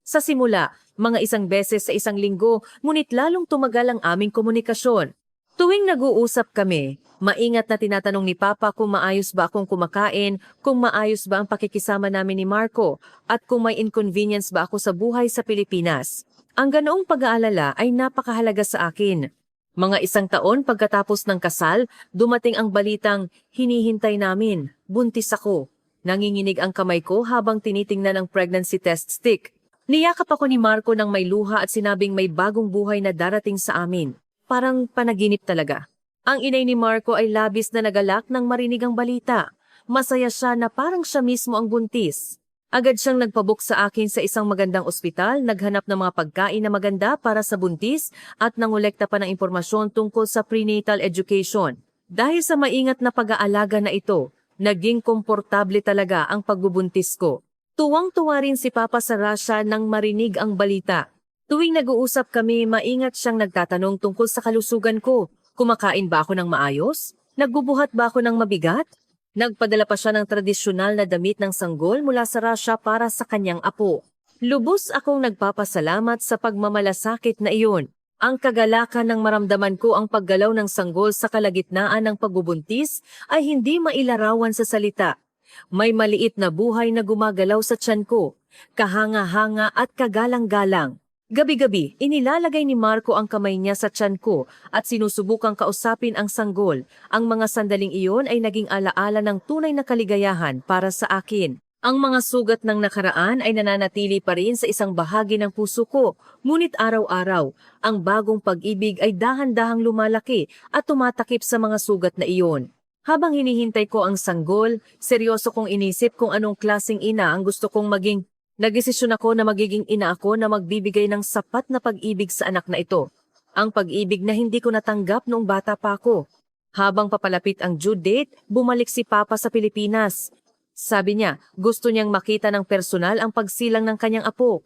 Sa simula, mga 1 beses sa isang linggo, ngunit lalong tumagal ang aming komunikasyon. Tuwing nag-uusap kami, maingat na tinatanong ni Papa kung maayos ba akong kumakain, kung maayos ba ang pakikisama namin ni Marco, at kung may inconvenience ba ako sa buhay sa Pilipinas. Ang ganoong pag-aalala ay napakahalaga sa akin. Mga 1 taon pagkatapos ng kasal, dumating ang balitang hinihintay namin, buntis ako. Nanginginig ang kamay ko habang tinitingnan ang pregnancy test stick. Niyakap ako ni Marco ng may luha at sinabing may bagong buhay na darating sa amin. Parang panaginip talaga. Ang inay ni Marco ay labis na nagalak nang marinig ang balita. Masaya siya na parang siya mismo ang buntis. Agad siyang nagpabook sa akin sa isang magandang ospital, naghanap ng mga pagkain na maganda para sa buntis at nangolekta pa ng impormasyon tungkol sa prenatal education. Dahil sa maingat na pag-aalaga na ito, naging komportable talaga ang pagbubuntis ko. Tuwang-tuwa rin si Papa sa Russia nang marinig ang balita. Tuwing nag-uusap kami, maingat siyang nagtatanong tungkol sa kalusugan ko. Kumakain ba ako ng maayos? Nagbubuhat ba ako ng mabigat? Nagpadala pa siya ng tradisyonal na damit ng sanggol mula sa Russia para sa kanyang apo. Lubos akong nagpapasalamat sa pagmamalasakit na iyon. Ang kagalakan ng maramdaman ko ang paggalaw ng sanggol sa kalagitnaan ng pagbubuntis ay hindi mailarawan sa salita. May maliit na buhay na gumagalaw sa tiyan ko, kahanga-hanga at kagalang-galang. Gabi-gabi, inilalagay ni Marco ang kamay niya sa tiyan ko at sinusubukang kausapin ang sanggol. Ang mga sandaling iyon ay naging alaala ng tunay na kaligayahan para sa akin. Ang mga sugat ng nakaraan ay nananatili pa rin sa isang bahagi ng puso ko, ngunit araw-araw, ang bagong pag-ibig ay dahan-dahang lumalaki at tumatakip sa mga sugat na iyon. Habang hinihintay ko ang sanggol, seryoso kong inisip kung anong klaseng ina ang gusto kong maging. Nagdesisyon ako na magiging ina ako na magbibigay ng sapat na pag-ibig sa anak na ito. Ang pag-ibig na hindi ko natanggap noong bata pa ako. Habang papalapit ang due date, bumalik si Papa sa Pilipinas. Sabi niya, gusto niyang makita ng personal ang pagsilang ng kanyang apo.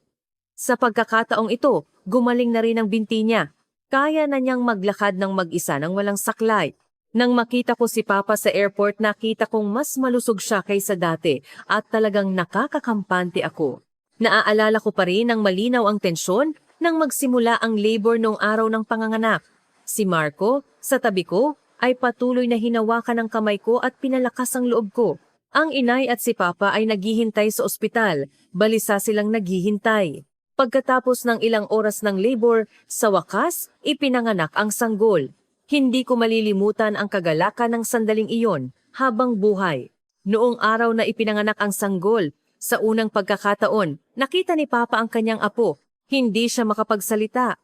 Sa pagkakataong ito, gumaling na rin ang binti niya. Kaya na niyang maglakad ng mag-isa ng walang saklay. Nang makita ko si Papa sa airport, nakita kong mas malusog siya kaysa dati at talagang nakakakampante ako. Naaalala ko pa rin ng malinaw ang tensyon nang magsimula ang labor noong araw ng panganganak. Si Marco, sa tabi ko, ay patuloy na hinawakan ang kamay ko at pinalakas ang loob ko. Ang inay at si Papa ay naghihintay sa ospital, balisa silang naghihintay. Pagkatapos ng ilang oras ng labor, sa wakas, ipinanganak ang sanggol. Hindi ko malilimutan ang kagalakan ng sandaling iyon habang buhay. Noong araw na ipinanganak ang sanggol, sa unang pagkakataon, nakita ni Papa ang kanyang apo. Hindi siya makapagsalita.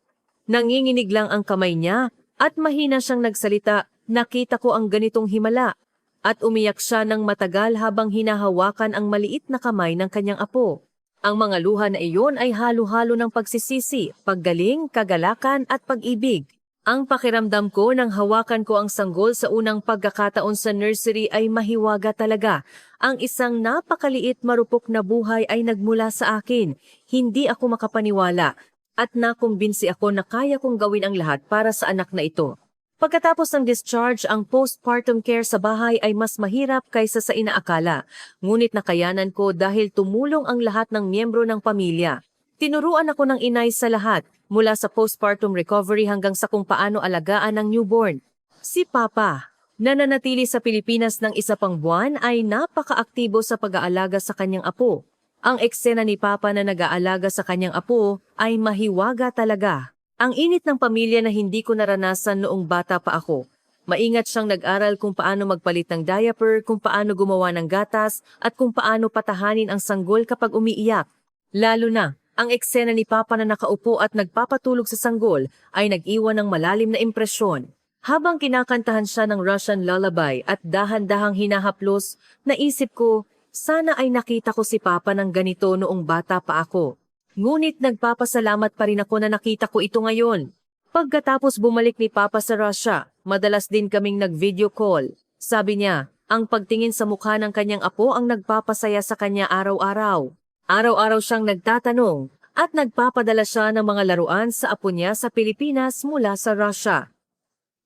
Nanginginig lang ang kamay niya at mahina siyang nagsalita. Nakita ko ang ganitong himala at umiyak siya ng matagal habang hinahawakan ang maliit na kamay ng kanyang apo. Ang mga luha na iyon ay halo-halo ng pagsisisi, paggaling, kagalakan at pag-ibig. Ang pakiramdam ko nang hawakan ko ang sanggol sa unang pagkakataon sa nursery ay mahiwaga talaga. Ang isang napakaliit marupok na buhay ay nagmula sa akin. Hindi ako makapaniwala at nakumbinsi ako na kaya kong gawin ang lahat para sa anak na ito. Pagkatapos ng discharge, ang postpartum care sa bahay ay mas mahirap kaysa sa inaakala. Ngunit nakayanan ko dahil tumulong ang lahat ng miyembro ng pamilya. Tinuruan ako ng inay sa lahat, mula sa postpartum recovery hanggang sa kung paano alagaan ang newborn. Si Papa, na nanatili sa Pilipinas ng 1 pang buwan, ay napaka-aktibo sa pag-aalaga sa kanyang apo. Ang eksena ni Papa na nag-aalaga sa kanyang apo ay mahiwaga talaga. Ang init ng pamilya na hindi ko naranasan noong bata pa ako. Maingat siyang nag-aral kung paano magpalit ng diaper, kung paano gumawa ng gatas, at kung paano patahanin ang sanggol kapag umiiyak. Lalo na, ang eksena ni Papa na nakaupo at nagpapatulog sa sanggol ay nag-iwan ng malalim na impresyon. Habang kinakantahan siya ng Russian lullaby at dahan-dahang hinahaplos, naisip ko, sana ay nakita ko si Papa ng ganito noong bata pa ako. Ngunit nagpapasalamat pa rin ako na nakita ko ito ngayon. Pagkatapos bumalik ni Papa sa Russia, Madalas din kaming nag-video call. Sabi niya, ang pagtingin sa mukha ng kanyang apo ang nagpapasaya sa kanya araw-araw. Araw-araw siyang nagtatanong at nagpapadala siya ng mga laruan sa apo niya sa Pilipinas mula sa Russia.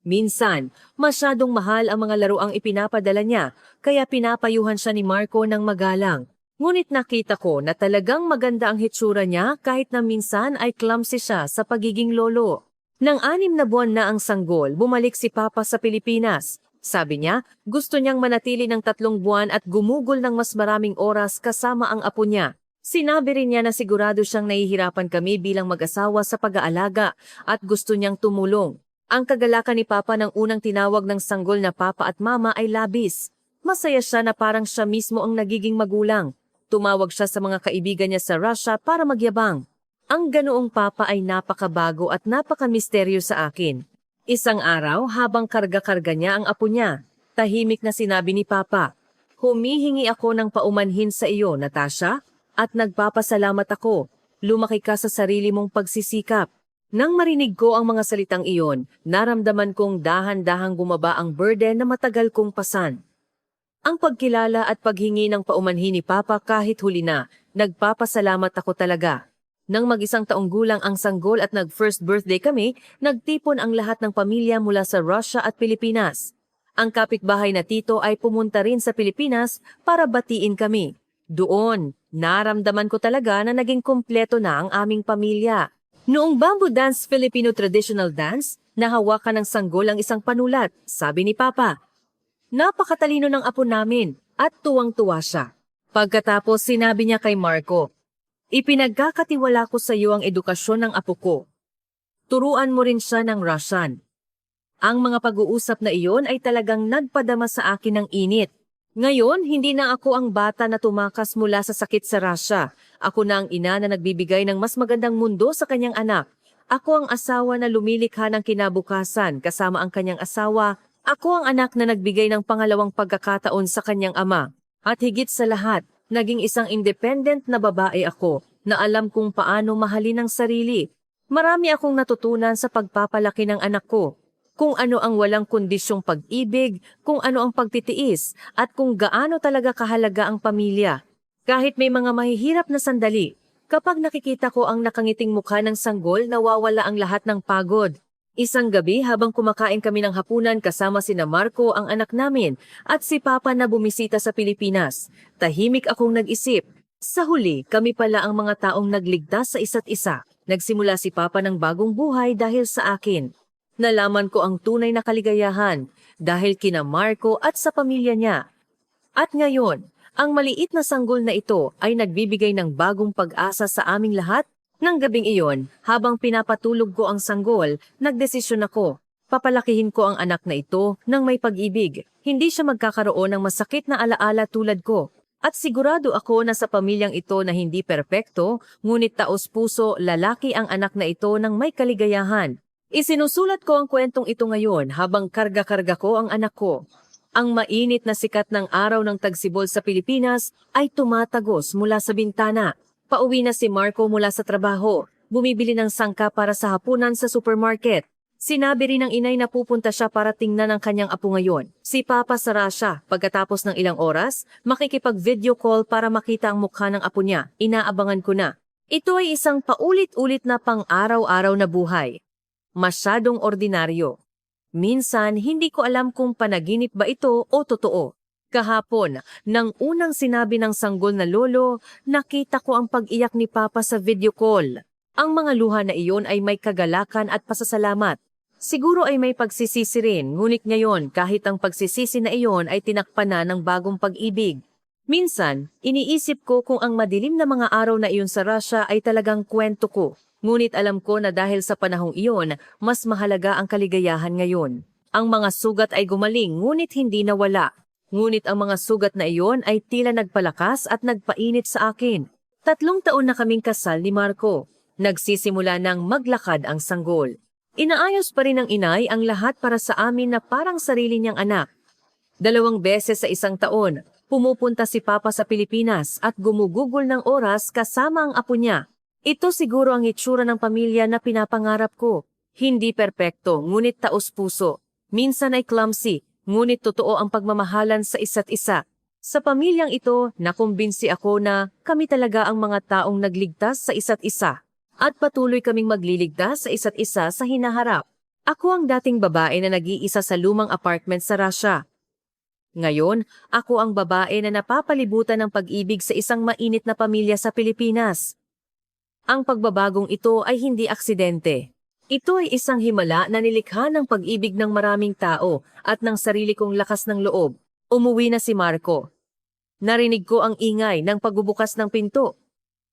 Minsan, masyadong mahal ang mga laruang ipinapadala niya, kaya pinapayuhan siya ni Marco ng magalang. Ngunit nakita ko na talagang maganda ang hitsura niya kahit na minsan ay clumsy siya sa pagiging lolo. Nang 6 na buwan na ang sanggol, bumalik si Papa sa Pilipinas. Sabi niya, gusto niyang manatili ng 3 buwan at gumugol ng mas maraming oras kasama ang apo niya. Sinabi rin niya na sigurado siyang nahihirapan kami bilang mag-asawa sa pag-aalaga at gusto niyang tumulong. Ang kagalakan ni Papa ng unang tinawag ng sanggol na Papa at Mama ay labis. Masaya siya na parang siya mismo ang nagiging magulang. Tumawag siya sa mga kaibigan niya sa Russia para magyabang. Ang ganoong Papa ay napakabago at napakamisteryo sa akin. Isang araw habang karga-karga niya ang apo niya, tahimik na sinabi ni Papa, "Humihingi ako ng paumanhin sa iyo, Natasha, at nagpapasalamat ako. Lumaki ka sa sarili mong pagsisikap." Nang marinig ko ang mga salitang iyon, naramdaman kong dahan-dahang bumaba ang burden na matagal kong pasan. Ang pagkilala at paghingi ng paumanhin ni Papa kahit huli na, nagpapasalamat ako talaga. Nang mag-1 taong gulang ang sanggol at nag-first birthday kami, nagtipon ang lahat ng pamilya mula sa Russia at Pilipinas. Ang kapitbahay na tito ay pumunta rin sa Pilipinas para batiin kami. Doon, naramdaman ko talaga na naging kumpleto na ang aming pamilya. Noong Bamboo Dance Filipino Traditional Dance, nahawakan ng sanggol ang isang panulat, sabi ni Papa. Napakatalino ng apo namin at tuwang-tuwa siya. Pagkatapos sinabi niya kay Marco, "Ipinagkakatiwala ko sa iyo ang edukasyon ng apo ko. Turuan mo rin siya ng Russian." Ang mga pag-uusap na iyon ay talagang nagpadama sa akin ng init. Ngayon, hindi na ako ang bata na tumakas mula sa sakit sa Russia. Ako na ang ina na nagbibigay ng mas magandang mundo sa kanyang anak. Ako ang asawa na lumilikha ng kinabukasan kasama ang kanyang asawa. Ako ang anak na nagbigay ng pangalawang pagkakataon sa kanyang ama. At higit sa lahat, naging isang independent na babae ako na alam kung paano mahalin ang sarili. Marami akong natutunan sa pagpapalaki ng anak ko. Kung ano ang walang kondisyong pag-ibig, kung ano ang pagtitiis, at kung gaano talaga kahalaga ang pamilya. Kahit may mga mahihirap na sandali, kapag nakikita ko ang nakangiting mukha ng sanggol, nawawala ang lahat ng pagod. Isang gabi habang kumakain kami ng hapunan kasama sina Marco ang anak namin at si Papa na bumisita sa Pilipinas, tahimik akong nag-isip. Sa huli, kami pala ang mga taong nagligtas sa isa't isa. Nagsimula si Papa ng bagong buhay dahil sa akin. Nalaman ko ang tunay na kaligayahan dahil kina Marco at sa pamilya niya. At ngayon, ang maliit na sanggol na ito ay nagbibigay ng bagong pag-asa sa aming lahat. Nang gabing iyon, habang pinapatulog ko ang sanggol, nagdesisyon ako. Papalakihin ko ang anak na ito ng may pag-ibig. Hindi siya magkakaroon ng masakit na alaala tulad ko. At sigurado ako na sa pamilyang ito na hindi perpekto, ngunit taos-puso lalaki ang anak na ito ng may kaligayahan. Isinusulat ko ang kwentong ito ngayon habang karga-karga ko ang anak ko. Ang mainit na sikat ng araw ng tagsibol sa Pilipinas ay tumatagos mula sa bintana. Pauwi na si Marco mula sa trabaho. Bumibili ng sangka para sa hapunan sa supermarket. Sinabi rin ng inay na pupunta siya para tingnan ang kanyang apo ngayon. Si Papa sa Russia. Pagkatapos ng ilang oras, makikipag-video call para makita ang mukha ng apo niya. Inaabangan ko na. Ito ay isang paulit-ulit na pang-araw-araw na buhay. Masyadong ordinaryo. Minsan, hindi ko alam kung panaginip ba ito o totoo. Kahapon, nang unang sinabi ng sanggol na lolo, nakita ko ang pag-iyak ni Papa sa video call. Ang mga luha na iyon ay may kagalakan at pasasalamat. Siguro ay may pagsisisi rin, ngunit ngayon kahit ang pagsisisi na iyon ay tinakpan na ng bagong pag-ibig. Minsan, iniisip ko kung ang madilim na mga araw na iyon sa Russia ay talagang kwento ko. Ngunit alam ko na dahil sa panahong iyon, mas mahalaga ang kaligayahan ngayon. Ang mga sugat ay gumaling ngunit hindi nawala. Ngunit ang mga sugat na iyon ay tila nagpalakas at nagpainit sa akin. 3 taon na kaming kasal ni Marco. Nagsisimula ng maglakad ang sanggol. Inaayos pa rin ng inay ang lahat para sa amin na parang sarili niyang anak. 2 beses sa 1 taon, pumupunta si Papa sa Pilipinas at gumugugol ng oras kasama ang apo niya. Ito siguro ang itsura ng pamilya na pinapangarap ko. Hindi perpekto, ngunit taos-puso. minsan ay clumsy, ngunit totoo ang pagmamahalan sa isa't isa. Sa pamilyang ito, nakumbinsi ako na kami talaga ang mga taong nagligtas sa isa't isa. At patuloy kaming magliligtas sa isa't isa sa hinaharap. Ako ang dating babae na nag-iisa sa lumang apartment sa Russia. Ngayon, ako ang babae na napapalibutan ng pag-ibig sa isang mainit na pamilya sa Pilipinas. Ang pagbabagong ito ay hindi aksidente. Ito ay isang himala na nilikha ng pag-ibig ng maraming tao at ng sarili kong lakas ng loob. Umuwi na si Marco. Narinig ko ang ingay ng pagbubukas ng pinto.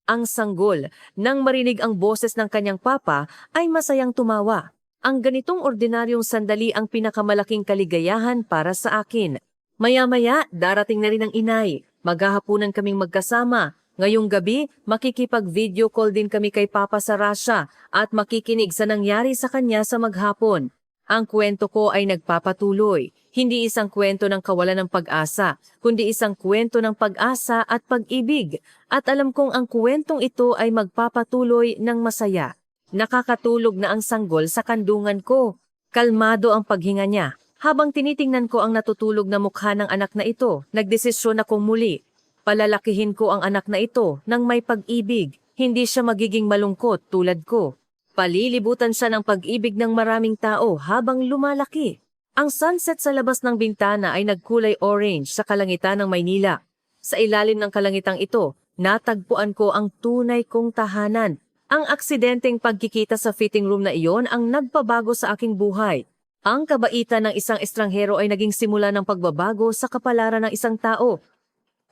Ang sanggol, nang marinig ang boses ng kanyang papa, ay masayang tumawa. Ang ganitong ordinaryong sandali ang pinakamalaking kaligayahan para sa akin. Maya-maya, darating na rin ang inay. Maghahapunan kaming magkasama. Ngayong gabi, makikipag-video call din kami kay Papa sa Russia at makikinig sa nangyari sa kanya sa maghapon. Ang kwento ko ay nagpapatuloy. Hindi isang kwento ng kawalan ng pag-asa, kundi isang kwento ng pag-asa at pag-ibig. At alam kong ang kwentong ito ay magpapatuloy ng masaya. Nakakatulog na ang sanggol sa kandungan ko. Kalmado ang paghinga niya. Habang tinitingnan ko ang natutulog na mukha ng anak na ito, nagdesisyon akong muli. Palalakihin ko ang anak na ito ng may pag-ibig. Hindi siya magiging malungkot tulad ko. Palilibutan siya ng pag-ibig ng maraming tao habang lumalaki. Ang sunset sa labas ng bintana ay nagkulay orange sa kalangitan ng Maynila. Sa ilalim ng kalangitang ito, natagpuan ko ang tunay kong tahanan. Ang aksidenteng pagkikita sa fitting room na iyon ang nagpabago sa aking buhay. Ang kabaitan ng isang estranghero ay naging simula ng pagbabago sa kapalaran ng isang tao.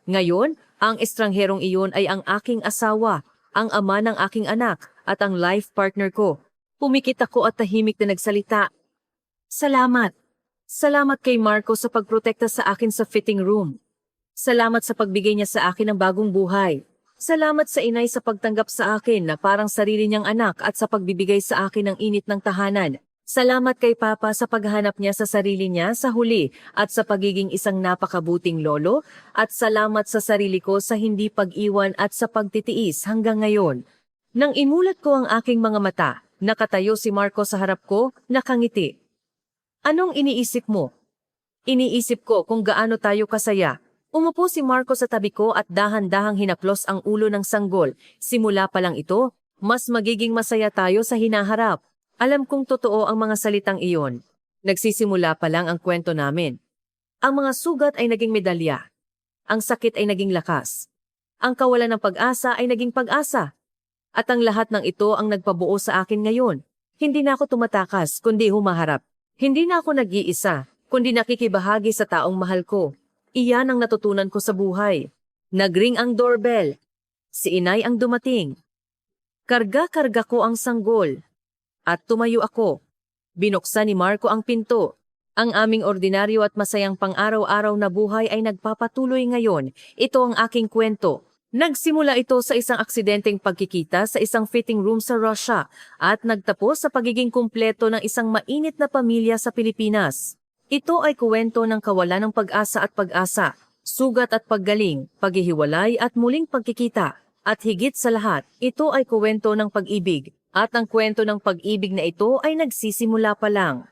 Ngayon, ang estrangherong iyon ay ang aking asawa, ang ama ng aking anak, at ang life partner ko. Pumikit ako at tahimik na nagsalita. Salamat. Salamat kay Marco sa pagprotekta sa akin sa fitting room. Salamat sa pagbigay niya sa akin ng bagong buhay. Salamat sa inay sa pagtanggap sa akin na parang sarili niyang anak at sa pagbibigay sa akin ng init ng tahanan. Salamat kay Papa sa paghanap niya sa sarili niya sa huli at sa pagiging isang napakabuting lolo, at salamat sa sarili ko sa hindi pag-iwan at sa pagtitiis hanggang ngayon. Nang imulat ko ang aking mga mata, nakatayo si Marco sa harap ko, nakangiti. Anong iniisip mo? Iniisip ko kung gaano tayo kasaya. Umupo si Marco sa tabi ko at dahan-dahang hinaplos ang ulo ng sanggol. Simula pa lang ito, mas magiging masaya tayo sa hinaharap. Alam kong totoo ang mga salitang iyon. Nagsisimula pa lang ang kwento namin. Ang mga sugat ay naging medalya. Ang sakit ay naging lakas. Ang kawalan ng pag-asa ay naging pag-asa. At ang lahat ng ito ang nagpabuo sa akin ngayon. Hindi na ako tumatakas, kundi humaharap. Hindi na ako nag-iisa, kundi nakikibahagi sa taong mahal ko. Iyan ang natutunan ko sa buhay. Nagring ang doorbell. Si inay ang dumating. Karga-karga ko ang sanggol. At tumayo ako. Binuksan ni Marco ang pinto. Ang aming ordinaryo at masayang pang-araw-araw na buhay ay nagpapatuloy ngayon. Ito ang aking kwento. Nagsimula ito sa isang aksidenteng pagkikita sa isang fitting room sa Russia at nagtapos sa pagiging kumpleto ng isang mainit na pamilya sa Pilipinas. Ito ay kwento ng kawalan ng pag-asa at pag-asa, sugat at paggaling, paghihiwalay at muling pagkikita. At higit sa lahat, ito ay kwento ng pag-ibig. At ang kwento ng pag-ibig na ito ay nagsisimula pa lang.